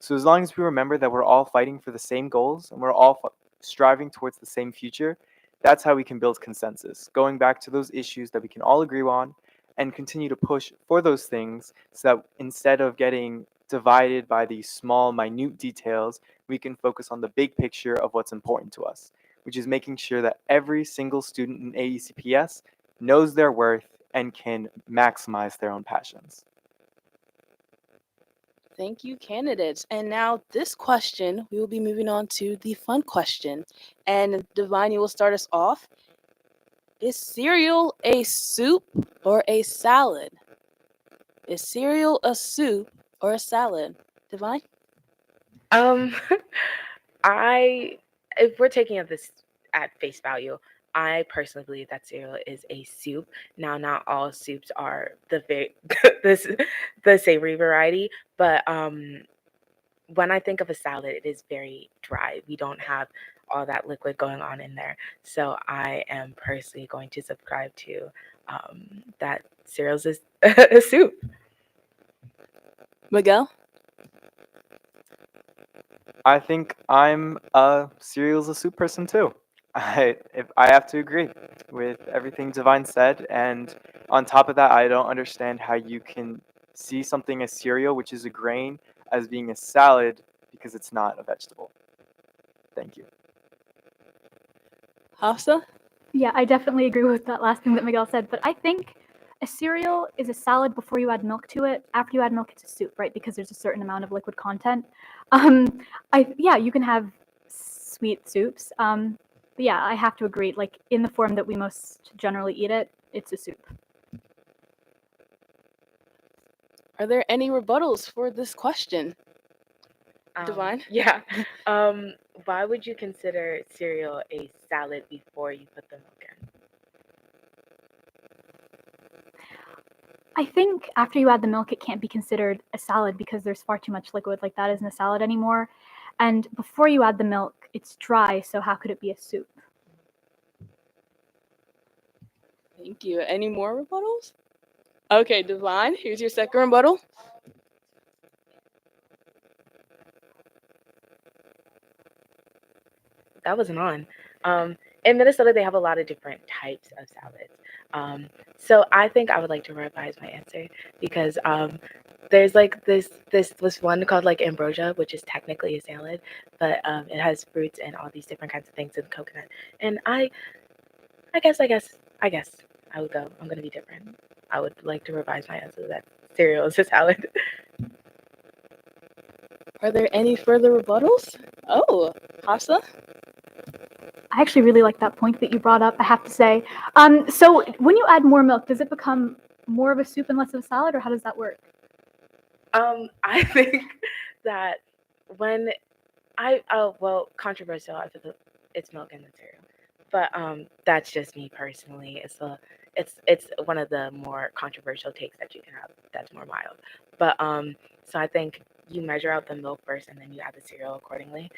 So as long as we remember that we're all fighting for the same goals and we're all striving towards the same future, that's how we can build consensus, going back to those issues that we can all agree on and continue to push for those things so that instead of getting divided by these small, minute details, we can focus on the big picture of what's important to us, which is making sure that every single student in AECPS knows their worth and can maximize their own passions. Thank you, candidates. And now this question, we will be moving on to the fun question. And Divine, you will start us off. Is cereal a soup or a salad? Is cereal a soup or a salad? Divine? Um, if we're taking this at face value, I personally believe that cereal is a soup. Now, not all soups are the savory variety, but when I think of a salad, it is very dry. We don't have all that liquid going on in there. So I am personally going to subscribe to that cereals is a soup. Miguel? I think I'm a cereal's a soup person too. I have to agree with everything Divine said, and on top of that, I don't understand how you can see something as cereal, which is a grain, as being a salad because it's not a vegetable. Thank you. Hafsa? Yeah, I definitely agree with that last thing that Miguel said, but I think a cereal is a salad before you add milk to it. After you add milk, it's a soup, right? Because there's a certain amount of liquid content. Yeah, you can have sweet soups. But yeah, I have to agree. Like in the form that we most generally eat it, it's a soup. Are there any rebuttals for this question? Divine? Yeah. Why would you consider cereal a salad before you put the milk in? I think after you add the milk, it can't be considered a salad because there's far too much liquid like that isn't a salad anymore. And before you add the milk, it's dry, so how could it be a soup? Thank you. Any more rebuttals? Okay, Divine, here's your second rebuttal. that wasn't on. In Minnesota, they have a lot of different types of salads. So I think I would like to revise my answer because there's like this one called like ambrosia, which is technically a salad, but it has fruits and all these different kinds of things and coconut. And I guess I would go. I'm gonna be different. I would like to revise my answer that cereal is a salad. Are there any further rebuttals? Oh, Hafsa? I actually really like that point that you brought up, I have to say. So when you add more milk, does it become more of a soup and less of a salad, or how does that work? I think that when well, controversial. I feel it's milk in the cereal, but that's just me personally. It's one of the more controversial takes that you can have. That's more mild, but so I think you measure out the milk first, and then you add the cereal accordingly.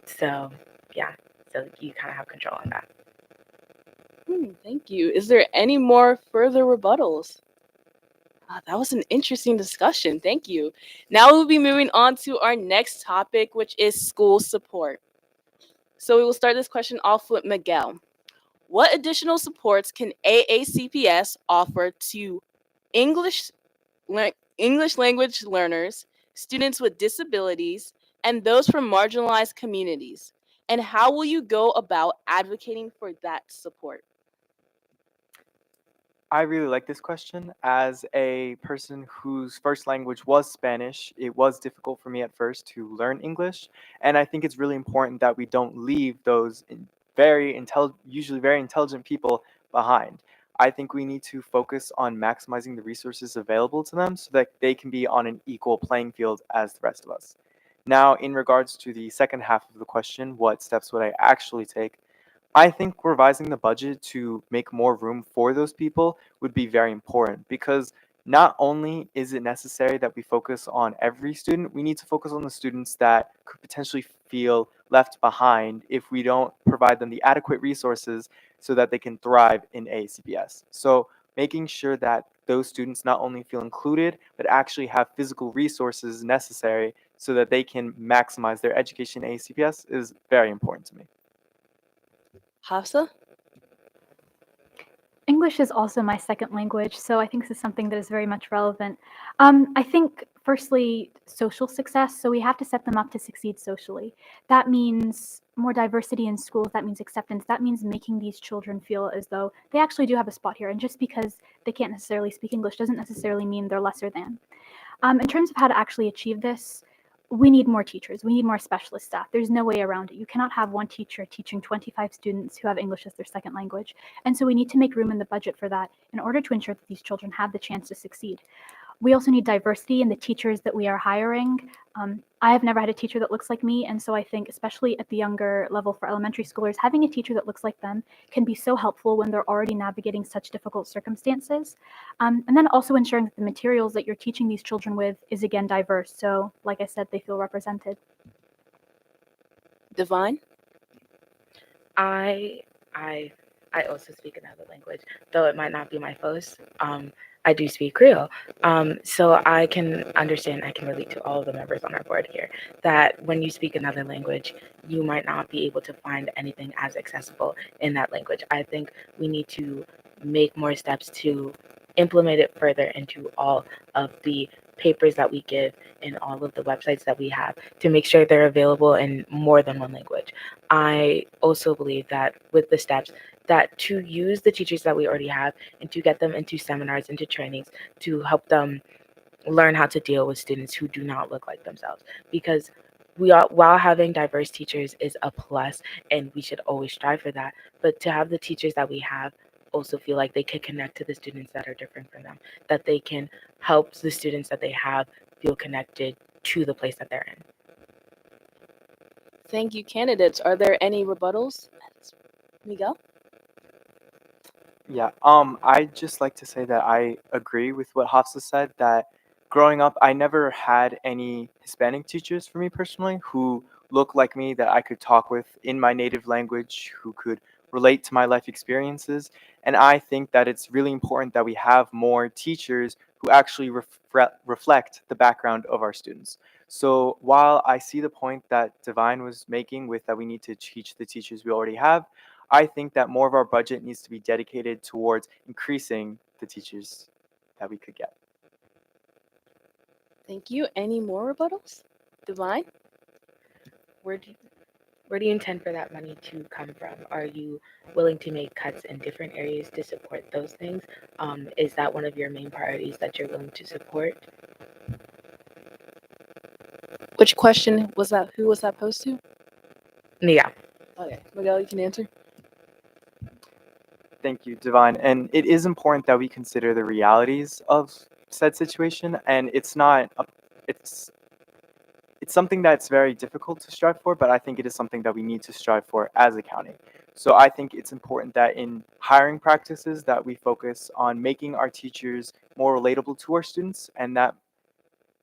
So yeah, so you kind of have control on that. Thank you. Is there any more further rebuttals? That was an interesting discussion. Thank you. Now we'll be moving on to our next topic, which is school support. So we will start this question off with Miguel. What additional supports can AACPS offer to English, English language learners, students with disabilities, and those from marginalized communities? And how will you go about advocating for that support? I really like this question. As a person whose first language was Spanish, it was difficult for me at first to learn English, and I think it's really important that we don't leave those usually very intelligent people behind. I think we need to focus on maximizing the resources available to them so that they can be on an equal playing field as the rest of us. Now, in regards to the second half of the question, what steps would I actually take? I think revising the budget to make more room for those people would be very important because not only is it necessary that we focus on every student, we need to focus on the students that could potentially feel left behind if we don't provide them the adequate resources so that they can thrive in ACPS. So making sure that those students not only feel included, but actually have physical resources necessary so that they can maximize their education in ACPS is very important to me. Hafsa? English is also my second language, so I think this is something that is very much relevant. I think, firstly, social success. So we have to set them up to succeed socially. That means more diversity in schools. That means acceptance. That means making these children feel as though they actually do have a spot here. And just because they can't necessarily speak English doesn't necessarily mean they're lesser than. In terms of how to actually achieve this, we need more teachers. We need more specialist staff. There's no way around it. You cannot have one teacher teaching 25 students who have English as their second language. And so we need to make room in the budget for that in order to ensure that these children have the chance to succeed. We also need diversity in the teachers that we are hiring. I have never had a teacher that looks like me, and so I think, especially at the younger level for elementary schoolers, having a teacher that looks like them can be so helpful when they're already navigating such difficult circumstances. And then also ensuring that the materials that you're teaching these children with is again diverse. So, like I said, they feel represented. Divine? I I I also speak another language, though it might not be my first. I do speak Creole, so I can understand. I can relate to all of the members on our board here that when you speak another language, you might not be able to find anything as accessible in that language. I think we need to make more steps to implement it further into all of the papers that we give and all of the websites that we have to make sure they're available in more than one language. I also believe that with the steps that to use the teachers that we already have and to get them into seminars, into trainings, to help them learn how to deal with students who do not look like themselves. Because we are, while having diverse teachers is a plus, and we should always strive for that, but to have the teachers that we have also feel like they can connect to the students that are different from them, that they can help the students that they have feel connected to the place that they're in. Thank you, candidates. Are there any rebuttals? Miguel? Yeah, I'd just like to say that I agree with what Hafsa said, that growing up, I never had any Hispanic teachers for me personally who look like me that I could talk with in my native language, who could relate to my life experiences. And I think that it's really important that we have more teachers who actually reflect the background of our students. So while I see the point that Divine was making with that we need to teach the teachers we already have, I think that more of our budget needs to be dedicated towards increasing the teachers that we could get. Thank you. Any more rebuttals? Divine? Where do you intend for that money to come from? Are you willing to make cuts in different areas to support those things? Is that one of your main priorities that you're willing to support? Which question was that? Who was that posed to? Yeah. Okay, Miguel, you can answer. Thank you, Divine. And it is important that we consider the realities of said situation, and it's not it's something that's very difficult to strive for, but I think it is something that we need to strive for as a county. So I think it's important that in hiring practices that we focus on making our teachers more relatable to our students, and that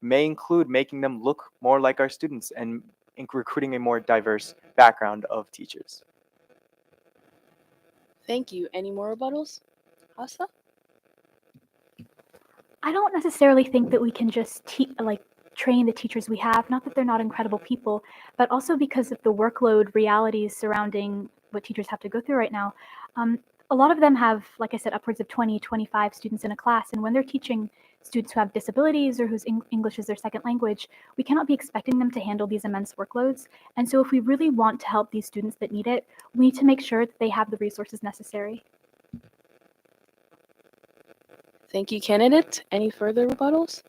may include making them look more like our students and recruiting a more diverse background of teachers. Thank you. Any more rebuttals? Hasa? I don't necessarily think that we can just train the teachers we have. Not that they're not incredible people, but also because of the workload realities surrounding what teachers have to go through right now. A lot of them have, like I said, upwards of 20, 25 students in a class. And when they're teaching students who have disabilities or whose English is their second language, we cannot be expecting them to handle these immense workloads. And so if we really want to help these students that need it, we need to make sure that they have the resources necessary. Thank you, candidate. Any further rebuttals?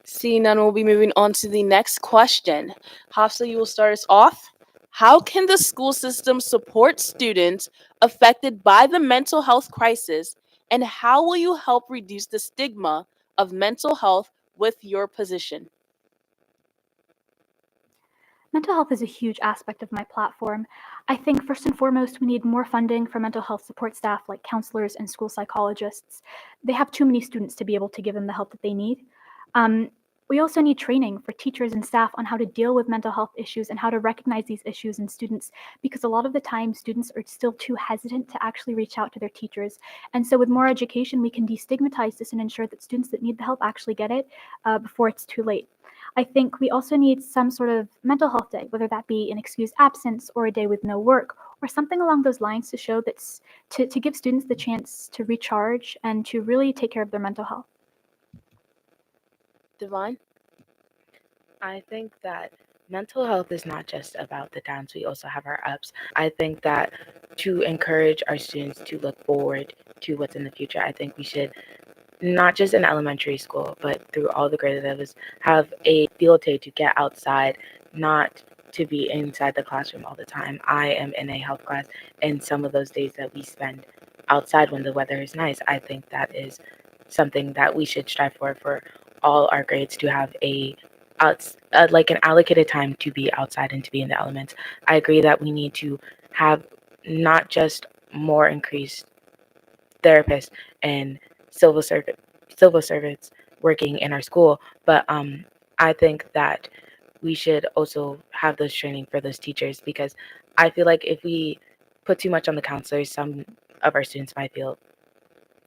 Seeing none, we'll be moving on to the next question. Hafsa, you will start us off. How can the school system support students affected by the mental health crisis, and how will you help reduce the stigma of mental health with your position? Mental health is a huge aspect of my platform. I think first and foremost, we need more funding for mental health support staff like counselors and school psychologists. They have too many students to be able to give them the help that they need. We also need training for teachers and staff on how to deal with mental health issues and how to recognize these issues in students, because a lot of the time students are still too hesitant to actually reach out to their teachers. And so with more education, we can destigmatize this and ensure that students that need the help actually get it before it's too late. I think we also need some sort of mental health day, whether that be an excused absence or a day with no work or something along those lines to show that's to give students the chance to recharge and to really take care of their mental health. Divine? I think that mental health is not just about the downs, we also have our ups. I think that to encourage our students to look forward to what's in the future, I think we should, not just in elementary school, but through all the grade levels, have a field day to get outside, not to be inside the classroom all the time. I am in a health class, and some of those days that we spend outside when the weather is nice, I think that is something that we should strive for all our grades to have like an allocated time to be outside and to be in the elements. I agree that we need to have not just more increased therapists and civil servants working in our school, but I think that we should also have those training for those teachers, because I feel like if we put too much on the counselors, some of our students might feel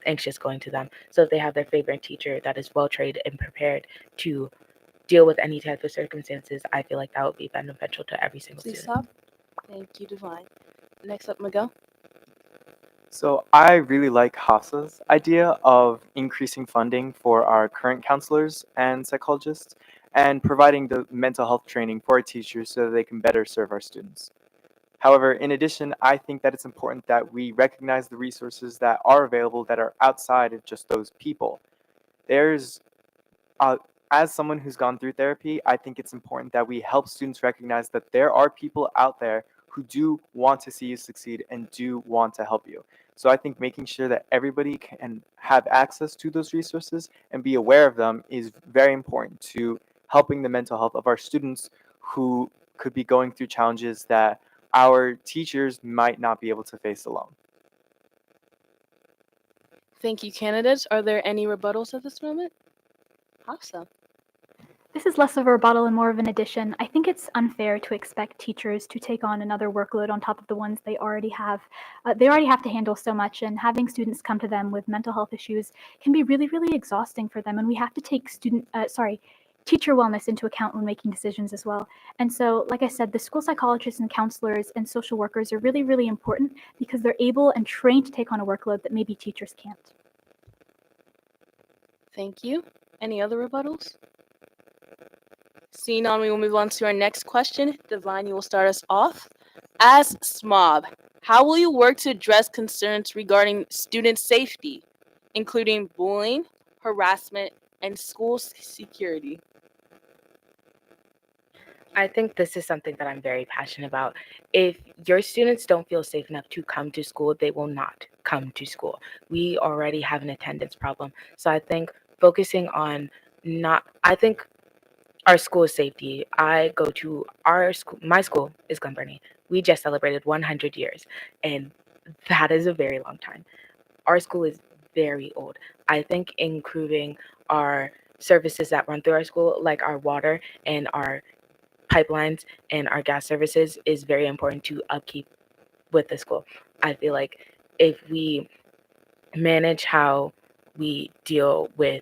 anxious going to them. So if they have their favorite teacher that is well trained and prepared to deal with any type of circumstances, I feel like that would be beneficial to every single Please student. stop. Thank you, Divine. Next up, Miguel. So I really like Hasa's idea of increasing funding for our current counselors and psychologists and providing the mental health training for our teachers so that they can better serve our students. However, in addition, I think that it's important that we recognize the resources that are available that are outside of just those people. There's as someone who's gone through therapy, I think it's important that we help students recognize that there are people out there who do want to see you succeed and do want to help you. So I think making sure that everybody can have access to those resources and be aware of them is very important to helping the mental health of our students who could be going through challenges that our teachers might not be able to face alone. Thank you, candidates. Are there any rebuttals at this moment? Hafsa. The This is less of a rebuttal and more of an addition. I think it's unfair to expect teachers to take on another workload on top of the ones they already have. They already have to handle so much, and having students come to them with mental health issues can be really, really exhausting for them. And we have to take teacher wellness into account when making decisions as well. And so, like I said, the school psychologists and counselors and social workers are really, really important because they're able and trained to take on a workload that maybe teachers can't. Thank you. Any other rebuttals? Seeing none, we will move on to our next question. Divine, you will start us off. As SMOB, how will you work to address concerns regarding student safety, including bullying, harassment, and school security? I think this is something that I'm very passionate about. If your students don't feel safe enough to come to school, they will not come to school. We already have an attendance problem. So I think focusing on our school safety. I go to our school, my school is Glen Burnie. We just celebrated 100 years, and that is a very long time. Our school is very old. I think improving our services that run through our school, like our water and our pipelines and our gas services, is very important to upkeep with the school. I feel like if we manage how we deal with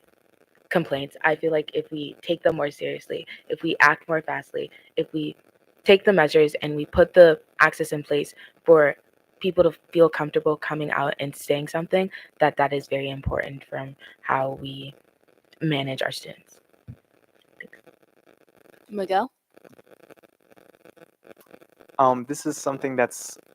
complaints, I feel like if we take them more seriously, if we act more fastly, if we take the measures and we put the access in place for people to feel comfortable coming out and saying something, that is very important from how we manage our students. Miguel? This is something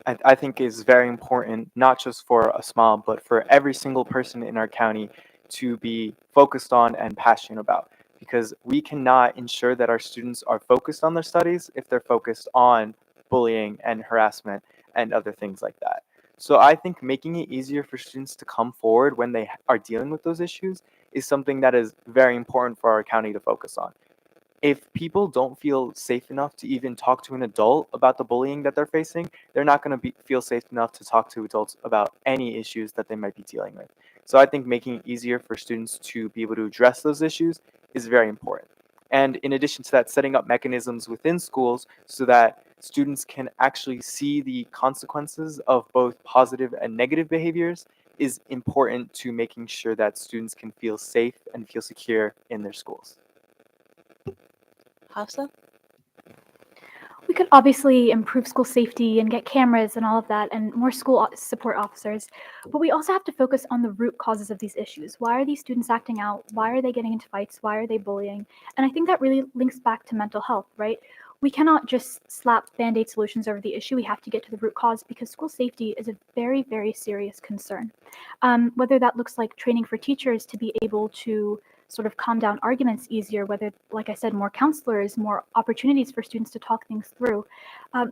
I think is very important, not just for a small, but for every single person in our county to be focused on and passionate about. Because we cannot ensure that our students are focused on their studies if they're focused on bullying and harassment and other things like that. So I think making it easier for students to come forward when they are dealing with those issues is something that is very important for our county to focus on. If people don't feel safe enough to even talk to an adult about the bullying that they're facing, they're not going to feel safe enough to talk to adults about any issues that they might be dealing with. So I think making it easier for students to be able to address those issues is very important. And in addition to that, setting up mechanisms within schools so that students can actually see the consequences of both positive and negative behaviors is important to making sure that students can feel safe and feel secure in their schools. Hafsa? We could obviously improve school safety and get cameras and all of that and more school support officers, but we also have to focus on the root causes of these issues. Why are these students acting out? Why are they getting into fights? Why are they bullying? And I think that really links back to mental health, right? We cannot just slap band-aid solutions over the issue. We have to get to the root cause because school safety is a very, very serious concern. Whether that looks like training for teachers to be able to sort of calm down arguments easier, whether, like I said, more counselors, more opportunities for students to talk things through.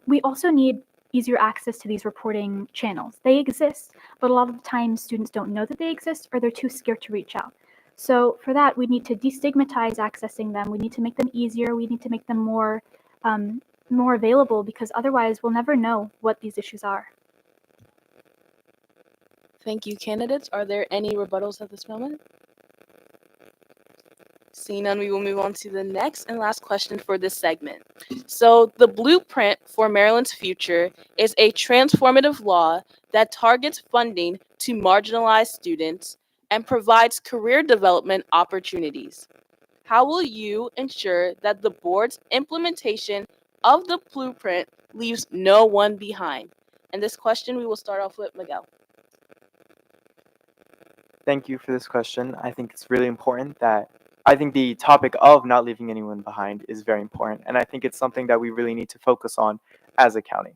We also need easier access to these reporting channels. They exist, but a lot of the time students don't know that they exist or they're too scared to reach out. So for that, we need to destigmatize accessing them. We need to make them easier. We need to make them more available because otherwise we'll never know what these issues are. Thank you, candidates. Are there any rebuttals at this moment? Seeing none, we will move on to the next and last question for this segment. So, the blueprint for Maryland's future is a transformative law that targets funding to marginalized students and provides career development opportunities. How will you ensure that the board's implementation of the blueprint leaves no one behind? And this question we will start off with Miguel. Thank you for this question. I think it's really important I think the topic of not leaving anyone behind is very important, and I think it's something that we really need to focus on as a county.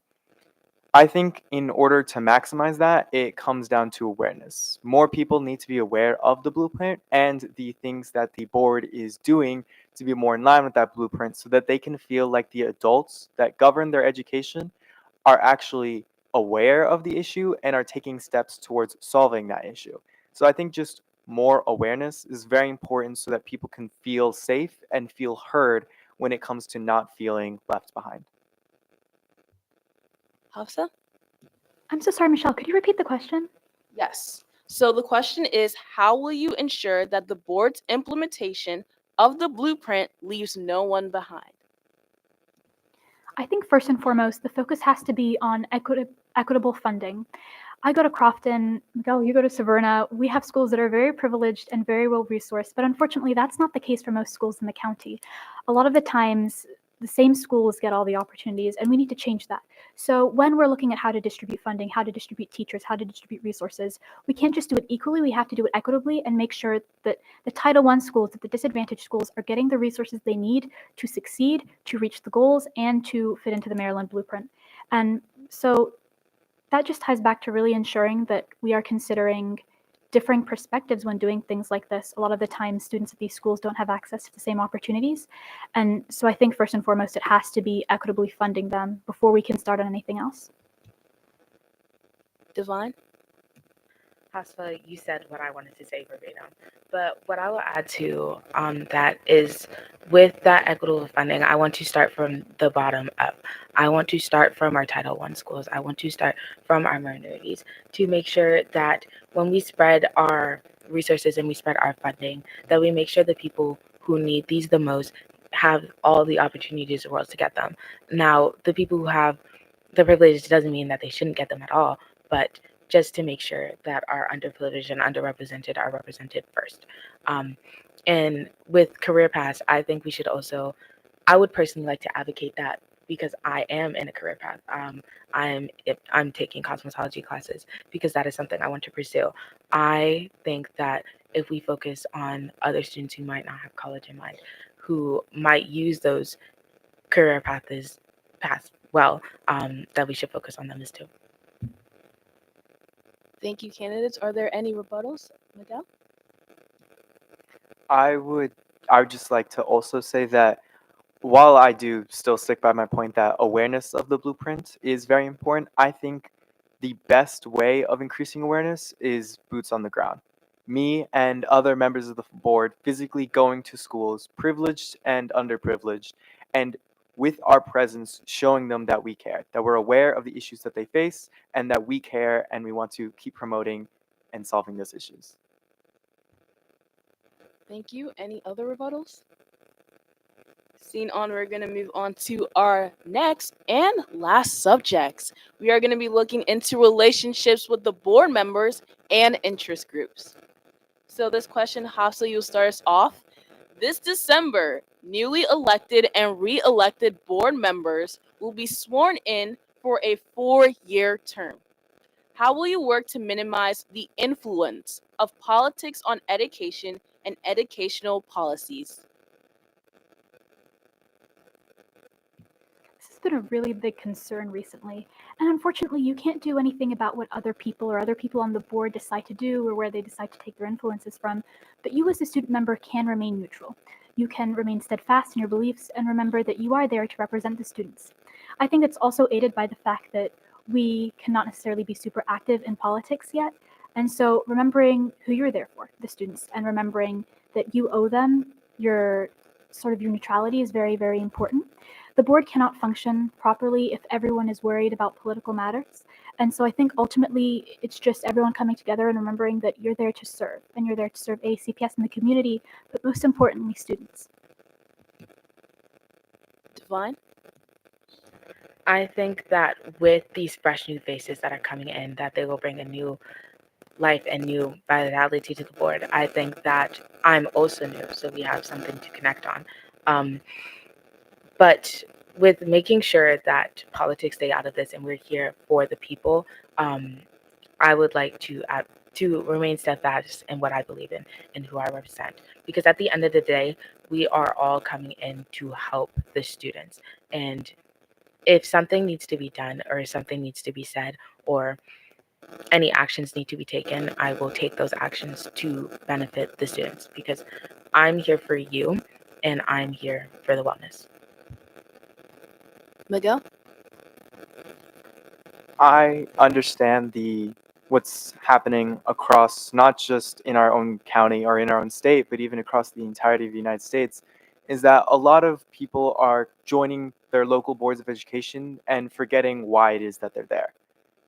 I think in order to maximize that, it comes down to awareness. More people need to be aware of the blueprint and the things that the board is doing to be more in line with that blueprint so that they can feel like the adults that govern their education are actually aware of the issue and are taking steps towards solving that issue. So I think just more awareness is very important so that people can feel safe and feel heard when it comes to not feeling left behind. Hafsa? I'm so sorry, Michelle. Could you repeat the question? Yes. So the question is, how will you ensure that the board's implementation of the blueprint leaves no one behind? I think first and foremost, the focus has to be on equitable funding. I go to Crofton, Miguel, you go to Severna. We have schools that are very privileged and very well resourced, but unfortunately, that's not the case for most schools in the county. A lot of the times, the same schools get all the opportunities, and we need to change that. So, when we're looking at how to distribute funding, how to distribute teachers, how to distribute resources, we can't just do it equally, we have to do it equitably and make sure that the Title I schools, that the disadvantaged schools, are getting the resources they need to succeed, to reach the goals, and to fit into the Maryland blueprint. And so, that just ties back to really ensuring that we are considering differing perspectives when doing things like this. A lot of the time, students at these schools don't have access to the same opportunities. And so I think first and foremost, it has to be equitably funding them before we can start on anything else. Divine? Hasfa, you said what I wanted to say verbatim, but what I will add to that is with that equitable funding, I want to start from the bottom up. I want to start from our Title I schools. I want to start from our minorities to make sure that when we spread our resources and we spread our funding, that we make sure the people who need these the most have all the opportunities in the world to get them. Now, the people who have the privilege doesn't mean that they shouldn't get them at all, but just to make sure that our underprivileged and underrepresented are represented first. And with career paths, I think we should also, I would personally like to advocate that because I am in a career path. I'm taking cosmetology classes because that is something I want to pursue. I think that if we focus on other students who might not have college in mind, who might use those career paths well, that we should focus on them as too. Thank you, candidates. Are there any rebuttals? Miguel? I would just like to also say that while I do still stick by my point that awareness of the blueprint is very important, I think the best way of increasing awareness is boots on the ground. Me and other members of the board physically going to schools, privileged and underprivileged, and with our presence showing them that we care, that we're aware of the issues that they face, and that we care and we want to keep promoting and solving those issues. Thank you. Any other rebuttals? Seeing on, we're going to move on to our next and last subjects. We are going to be looking into relationships with the board members and interest groups. So this question, Hafsa, you'll start us off. This December, newly elected and re-elected board members will be sworn in for a 4-year term. How will you work to minimize the influence of politics on education and educational policies? This has been a really big concern recently. And unfortunately, you can't do anything about what other people or other people on the board decide to do or where they decide to take their influences from. But you, as a student member, can remain neutral. You can remain steadfast in your beliefs and remember that you are there to represent the students. I think it's also aided by the fact that we cannot necessarily be super active in politics yet. And so remembering who you're there for, the students, and remembering that you owe them your neutrality is very, very important. The board cannot function properly if everyone is worried about political matters. And so I think ultimately it's just everyone coming together and remembering that you're there to serve, and you're there to serve ACPS and the community, but most importantly, students. Divine? I think that with these fresh new faces that are coming in, that they will bring a new life and new vitality to the board. I think that I'm also new, so we have something to connect on. But with making sure that politics stay out of this and we're here for the people, I would like to remain steadfast in what I believe in and who I represent. Because at the end of the day, we are all coming in to help the students. And if something needs to be done or something needs to be said or any actions need to be taken, I will take those actions to benefit the students because I'm here for you and I'm here for the wellness. Miguel? I understand what's happening across not just in our own county or in our own state, but even across the entirety of the United States, is that a lot of people are joining their local boards of education and forgetting why it is that they're there.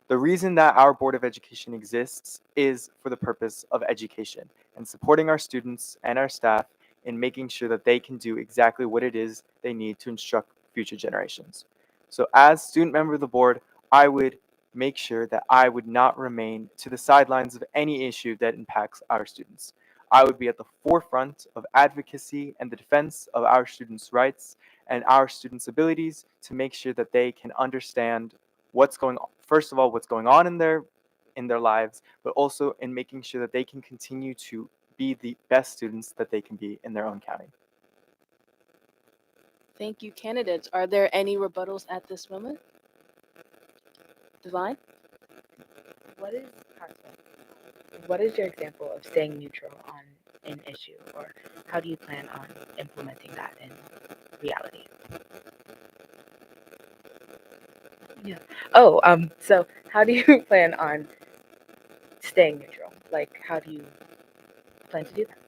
The reason that our Board of Education exists is for the purpose of education and supporting our students and our staff in making sure that they can do exactly what it is they need to instruct future generations. So as student member of the board, I would make sure that I would not remain to the sidelines of any issue that impacts our students. I would be at the forefront of advocacy and the defense of our students' rights and our students' abilities to make sure that they can understand what's going on, first of all, what's going on in their lives, but also in making sure that they can continue to be the best students that they can be in their own county. Thank you, candidates. Are there any rebuttals at this moment? Divine? What is your example of staying neutral on an issue, or how do you plan on implementing that in reality? Yeah. Oh, so how do you plan on staying neutral? Like, how do you plan to do that?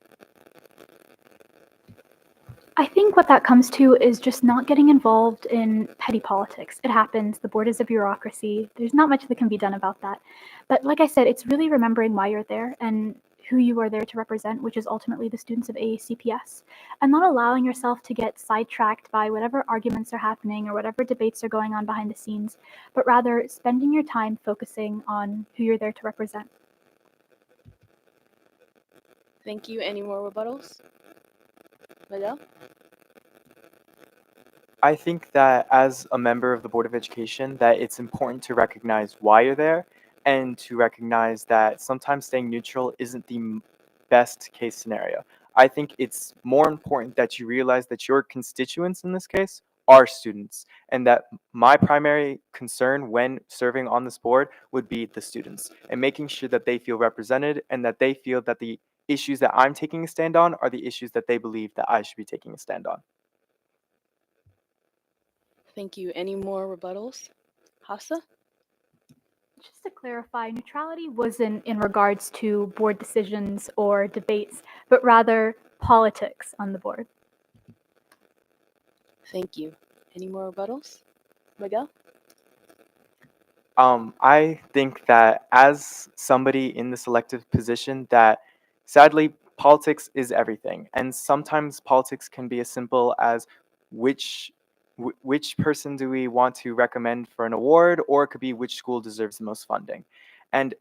I think what that comes to is just not getting involved in petty politics. It happens. The board is a bureaucracy. There's not much that can be done about that. But like I said, it's really remembering why you're there and who you are there to represent, which is ultimately the students of AACPS, and not allowing yourself to get sidetracked by whatever arguments are happening or whatever debates are going on behind the scenes, but rather spending your time focusing on who you're there to represent. Thank you. Any more rebuttals? Miguel? I think that as a member of the Board of Education, that it's important to recognize why you're there and to recognize that sometimes staying neutral isn't the best case scenario. I think it's more important that you realize that your constituents in this case are students, and that my primary concern when serving on this board would be the students and making sure that they feel represented and that they feel that the issues that I'm taking a stand on are the issues that they believe that I should be taking a stand on. Thank you. Any more rebuttals? Hafsa? Just to clarify, neutrality wasn't in regards to board decisions or debates, but rather politics on the board. Thank you. Any more rebuttals? Miguel? I think that as somebody in this elected position, that sadly politics is everything, and sometimes politics can be as simple as which which person do we want to recommend for an award, or it could be which school deserves the most funding, and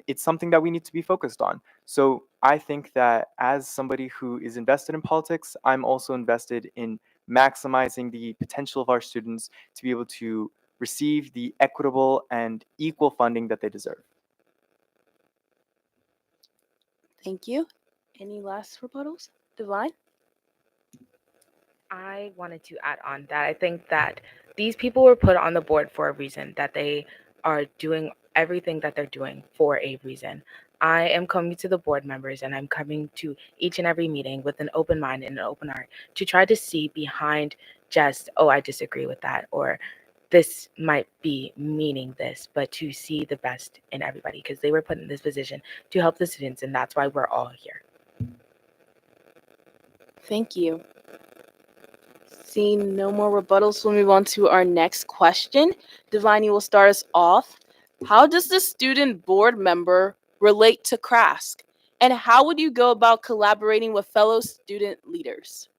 it's something that we need to be focused on. So I think that as somebody who is invested in politics, I'm also invested in maximizing the potential of our students to be able to receive the equitable and equal funding that they deserve. Thank you. Any last rebuttals? Divine? I wanted to add on that I think that these people were put on the board for a reason, that they are doing everything that they're doing for a reason. I am coming to the board members and I'm coming to each and every meeting with an open mind and an open heart to try to see behind just, oh, I disagree with that, or this might be meaning this, but to see the best in everybody because they were put in this position to help the students, and that's why we're all here. Thank you. Seeing no more rebuttals, we'll move on to our next question. Divine, you will start us off. How does the student board member relate to CRASC? And how would you go about collaborating with fellow student leaders?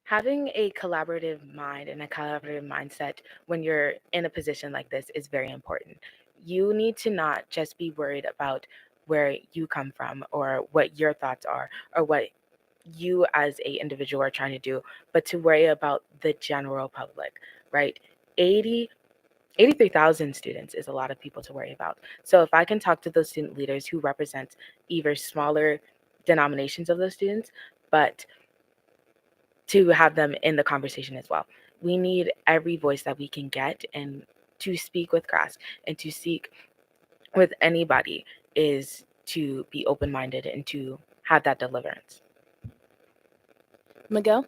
Having a collaborative mind and a collaborative mindset when you're in a position like this is very important. You need to not just be worried about where you come from or what your thoughts are or what you as a individual are trying to do, but to worry about the general public, right? 83,000 students is a lot of people to worry about. So if I can talk to those student leaders who represent either smaller denominations of those students, but to have them in the conversation as well. We need every voice that we can get, and to speak with CRASC and to speak with anybody is to be open-minded and to have that deliverance. Miguel?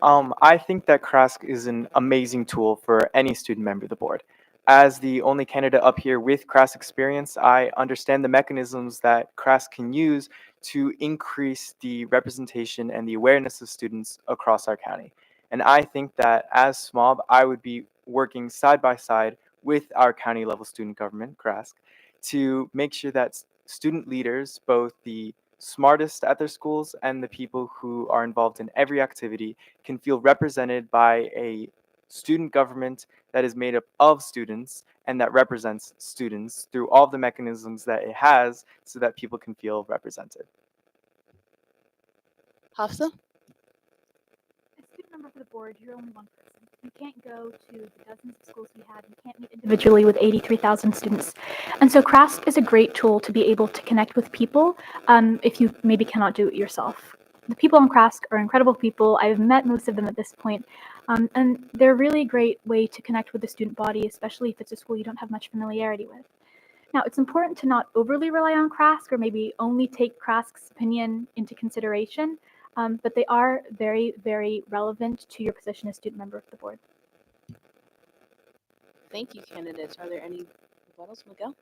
I think that CRASC is an amazing tool for any student member of the board. As the only candidate up here with CRASC experience, I understand the mechanisms that CRASC can use to increase the representation and the awareness of students across our county. And I think that as SMOB, I would be working side by side with our county level student government, CRASC, to make sure that student leaders, both the smartest at their schools and the people who are involved in every activity can feel represented by a student government that is made up of students and that represents students through all of the mechanisms that it has so that people can feel represented. Hafsa? As student member for the board, you're only one person. You can't go to the dozens of schools we have. You can't meet individually with 83,000 students. And so CRASC is a great tool to be able to connect with people if you maybe cannot do it yourself. The people on CRASC are incredible people. I've met most of them at this point. And they're a really great way to connect with the student body, especially if it's a school you don't have much familiarity with. Now, it's important to not overly rely on CRASC or maybe only take CRASC's opinion into consideration, but they are very, very relevant to your position as student member of the board. Thank you, candidates. Are there any rebuttals, Miguel?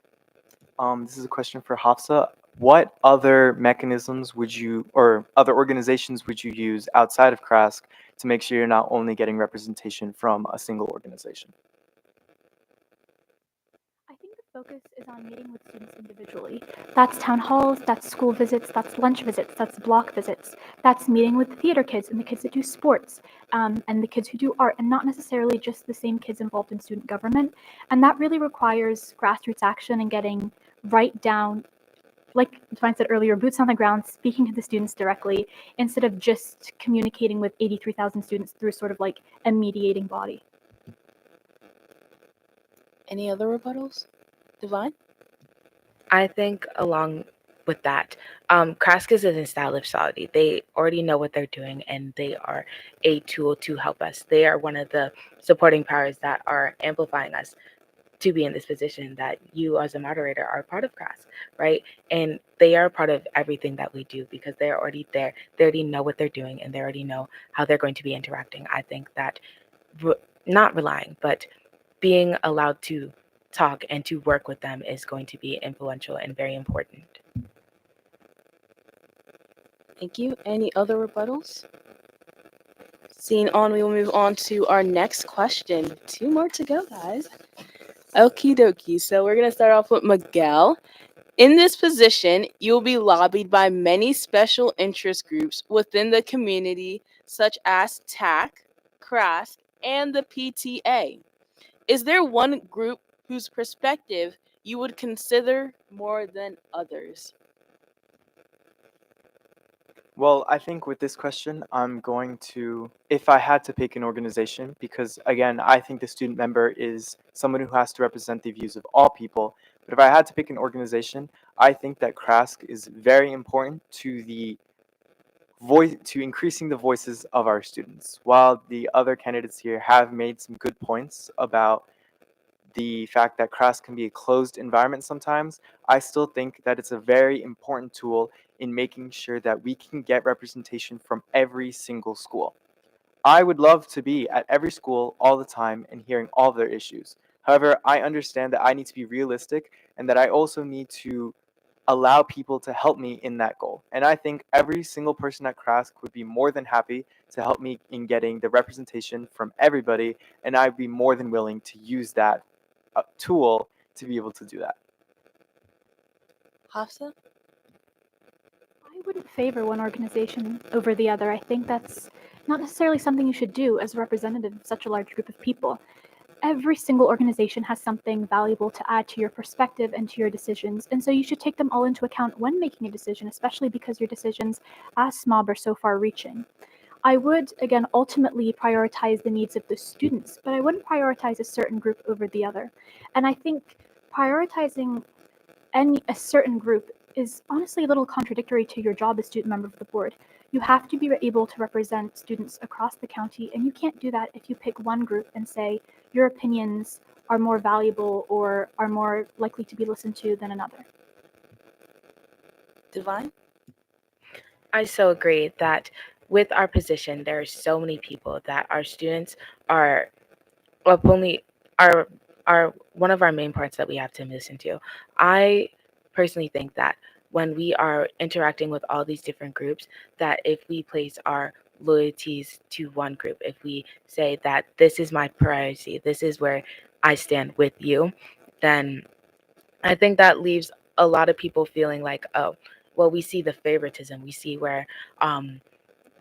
This is a question for Hafsa. What other mechanisms would you, or other organizations would you use outside of CRASC to make sure you're not only getting representation from a single organization? I think the focus is on meeting with students individually. That's town halls, that's school visits, that's lunch visits, that's block visits, that's meeting with the theater kids and the kids that do sports, and the kids who do art, and not necessarily just the same kids involved in student government. And that really requires grassroots action and getting right down, like Divine said earlier, boots on the ground, speaking to the students directly, instead of just communicating with 83,000 students through sort of like a mediating body. Any other rebuttals? Divine? I think along with that, CRASC is an established society. They already know what they're doing, and they are a tool to help us. They are one of the supporting powers that are amplifying us to be in this position that you as a moderator are part of CRASC, right? And they are part of everything that we do because they're already there. They already know what they're doing, and they already know how they're going to be interacting. I think that not relying, but being allowed to talk and to work with them is going to be influential and very important. Thank you. Any other rebuttals? Seeing on, we will move on to our next question. 2 more to go, guys. Okie dokie. So we're going to start off with Miguel. In this position, you'll be lobbied by many special interest groups within the community, such as TAC, CRASC, and the PTA. Is there one group whose perspective you would consider more than others? Well, I think with this question, I'm going to, if I had to pick an organization, because again, I think the student member is someone who has to represent the views of all people. But if I had to pick an organization, I think that CRASC is very important to the voice, to increasing the voices of our students. While the other candidates here have made some good points about the fact that CRASC can be a closed environment sometimes, I still think that it's a very important tool in making sure that we can get representation from every single school. I would love to be at every school all the time and hearing all of their issues. However, I understand that I need to be realistic and that I also need to allow people to help me in that goal. And I think every single person at CRASC would be more than happy to help me in getting the representation from everybody, and I'd be more than willing to use that tool to be able to do that. Hafsa? I wouldn't favor one organization over the other. I think that's not necessarily something you should do as a representative of such a large group of people. Every single organization has something valuable to add to your perspective and to your decisions, and so you should take them all into account when making a decision, especially because your decisions as SMOB are so far-reaching. I would, again, ultimately prioritize the needs of the students, but I wouldn't prioritize a certain group over the other. And I think prioritizing a certain group is honestly a little contradictory to your job as student member of the board. You have to be able to represent students across the county, and you can't do that if you pick one group and say your opinions are more valuable or are more likely to be listened to than another. Divine? I so agree that with our position, there are so many people that our students are only are one of our main parts that we have to listen to. I personally think that when we are interacting with all these different groups, that if we place our loyalties to one group, if we say that this is my priority, this is where I stand with you, then I think that leaves a lot of people feeling like, oh, well, we see the favoritism, we see where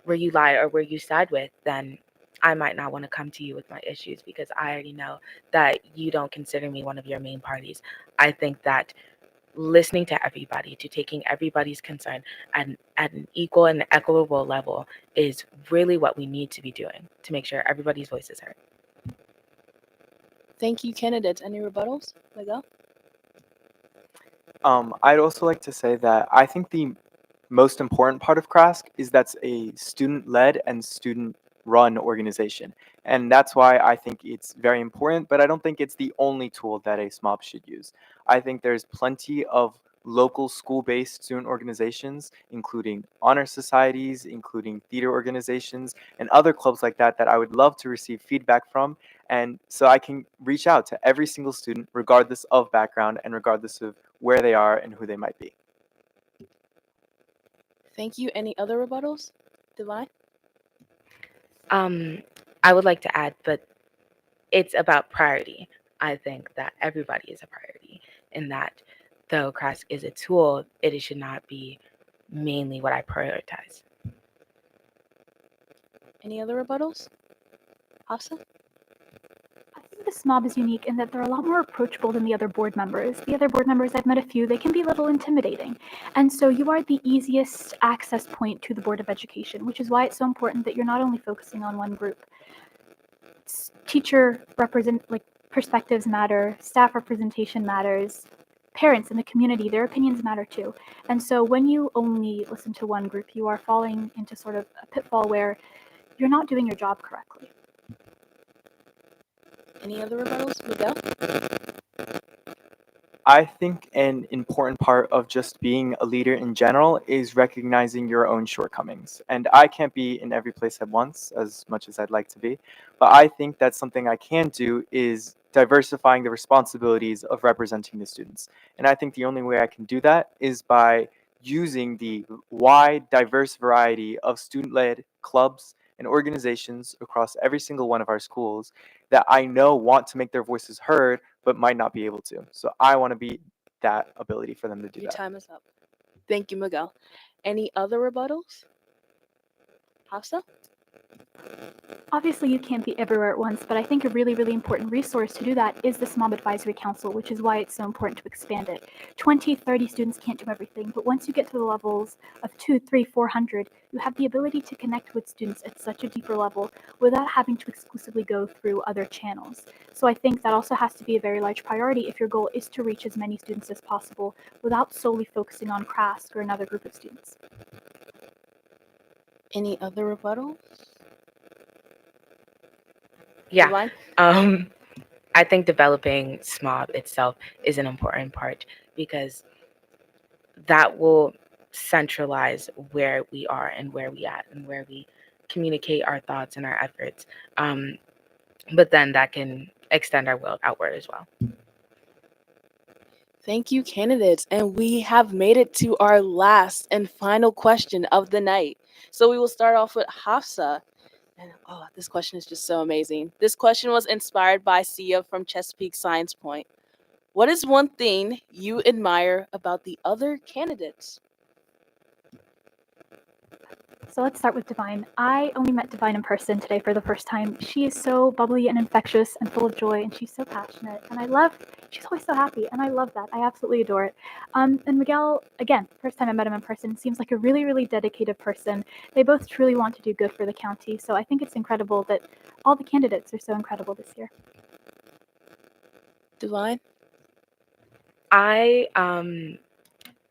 you lie or where you side with, then I might not want to come to you with my issues because I already know that you don't consider me one of your main parties. I think that listening to everybody, to taking everybody's concern at an equal and equitable level is really what we need to be doing to make sure everybody's voice is heard. Thank you, candidates. Any rebuttals? Miguel? I'd also like to say that I think the most important part of CRASC is that's a student-led and student-run organization. And that's why I think it's very important, but I don't think it's the only tool that a SMOB should use. I think there's plenty of local school-based student organizations, including honor societies, including theater organizations, and other clubs like that that I would love to receive feedback from. And so I can reach out to every single student, regardless of background and regardless of where they are and who they might be. Thank you. Any other rebuttals? Divine? I would like to add, but it's about priority. I think that everybody is a priority, and that though CRASC is a tool, it should not be mainly what I prioritize. Any other rebuttals? Hafsa? I think the SMOB is unique in that they're a lot more approachable than the other board members. The other board members, I've met a few, they can be a little intimidating. And so you are the easiest access point to the Board of Education, which is why it's so important that you're not only focusing on one group. Teacher perspectives matter, staff representation matters, parents in the community, their opinions matter too. And so when you only listen to one group, you are falling into sort of a pitfall where you're not doing your job correctly. Any other rebuttals? Miguel? I think an important part of just being a leader in general is recognizing your own shortcomings. And I can't be in every place at once as much as I'd like to be, but I think that something I can do is diversifying the responsibilities of representing the students. And I think the only way I can do that is by using the wide, diverse variety of student-led clubs and organizations across every single one of our schools that I know want to make their voices heard but might not be able to. So I want to be that ability for them to do Your that. time is up. Thank you, Miguel. Any other rebuttals? Hafsa? Obviously, you can't be everywhere at once, but I think a really, really important resource to do that is the SMOB Advisory Council, which is why it's so important to expand it. 20, 30 students can't do everything, but once you get to the levels of 2, 3, 400, you have the ability to connect with students at such a deeper level without having to exclusively go through other channels. So I think that also has to be a very large priority if your goal is to reach as many students as possible without solely focusing on CRASC or another group of students. Any other rebuttals? Yeah. Divine? I think developing SMOB itself is an important part because that will centralize where we are and where we at and where we communicate our thoughts and our efforts. But then that can extend our will outward as well. Thank you, candidates. And we have made it to our last and final question of the night. So we will start off with Hafsa. And this question is just so amazing. This question was inspired by Sia from Chesapeake Science Point. What is one thing you admire about the other candidates? So let's start with Divine. I only met Divine in person today for the first time. She is so bubbly and infectious and full of joy, and she's so passionate. And she's always so happy, and I love that. I absolutely adore it. And Miguel, again, first time I met him in person, seems like a really, really dedicated person. They both truly want to do good for the county. So I think it's incredible that all the candidates are so incredible this year. Divine?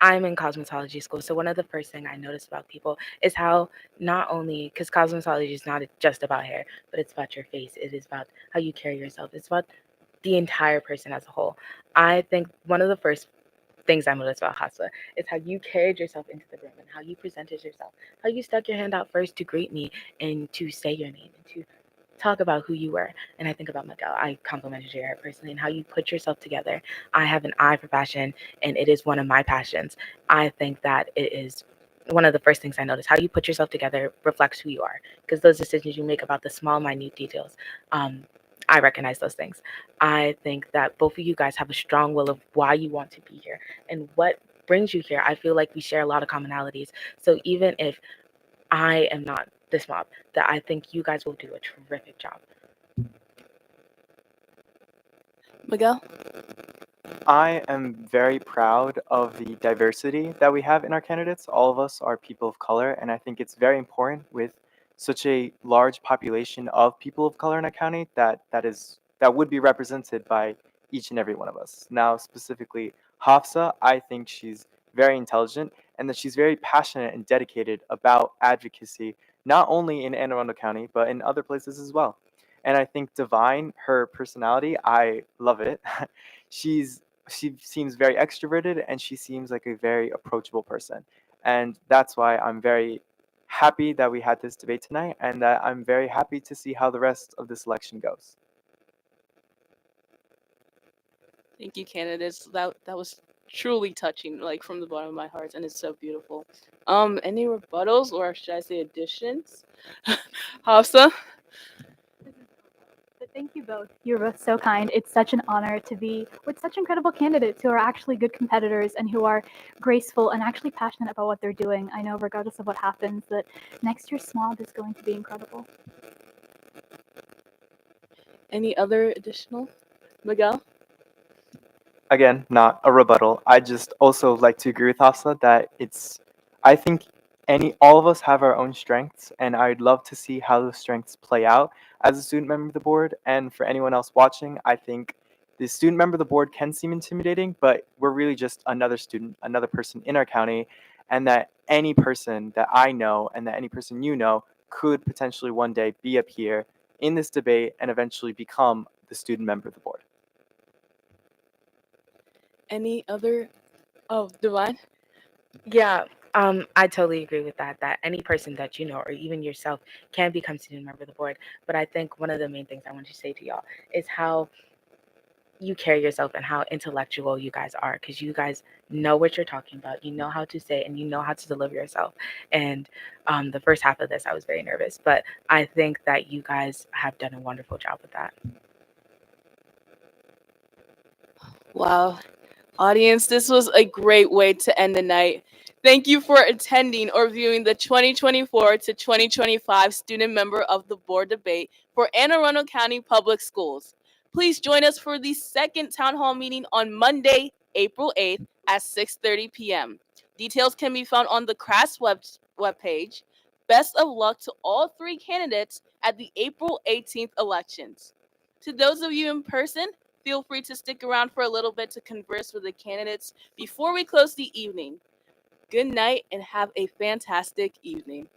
I'm in cosmetology school, so one of the first things I notice about people is how not only, because cosmetology is not just about hair, but it's about your face. It is about how you carry yourself. It's about the entire person as a whole. I think one of the first things I noticed about Hasa is how you carried yourself into the room and how you presented yourself, how you stuck your hand out first to greet me and to say your name and to talk about who you were. And I think about Miguel. I complimented your hair personally and how you put yourself together. I have an eye for fashion, and it is one of my passions. I think that it is one of the first things I notice. How you put yourself together reflects who you are, because those decisions you make about the small, minute details, I recognize those things. I think that both of you guys have a strong will of why you want to be here and what brings you here. I feel like we share a lot of commonalities. So even if I am not this mob, that I think you guys will do a terrific job. Miguel? I am very proud of the diversity that we have in our candidates. All of us are people of color, and I think it's very important with such a large population of people of color in our county that would be represented by each and every one of us. Now, specifically, Hafsa, I think she's very intelligent and that she's very passionate and dedicated about advocacy, not only in Anne Arundel County, but in other places as well. And I think Divine, her personality, I love it. She seems very extroverted and she seems like a very approachable person. And that's why I'm very happy that we had this debate tonight and that I'm very happy to see how the rest of this election goes. Thank you, candidates. That was truly touching, like from the bottom of my heart, and it's so beautiful. Any rebuttals or should I say additions? Hafsa? But thank you both. You're both so kind. It's such an honor to be with such incredible candidates who are actually good competitors and who are graceful and actually passionate about what they're doing. I know, regardless of what happens, that next year's SMOB is going to be incredible. Any other additional? Miguel? Again, not a rebuttal. I just also like to agree with Hafsa that I think all of us have our own strengths, and I'd love to see how those strengths play out as a student member of the board. And for anyone else watching, I think the student member of the board can seem intimidating, but we're really just another student, another person in our county, and that any person that I know and that any person you know could potentially one day be up here in this debate and eventually become the student member of the board. Any other? Oh, Divine? Yeah, I totally agree with that. That any person that you know, or even yourself, can become student member of the board. But I think one of the main things I want to say to y'all is how you carry yourself and how intellectual you guys are, because you guys know what you're talking about. You know how to say and you know how to deliver yourself. And the first half of this, I was very nervous, but I think that you guys have done a wonderful job with that. Wow. Audience, this was a great way to end the night. Thank you for attending or viewing the 2024 to 2025 Student Member of the Board debate for Anne Arundel County Public Schools. Please join us for the second town hall meeting on Monday, April 8th at 6:30 p.m. Details can be found on the CRAS webpage. Best of luck to all three candidates at the April 18th elections. To those of you in person, feel free to stick around for a little bit to converse with the candidates before we close the evening. Good night and have a fantastic evening.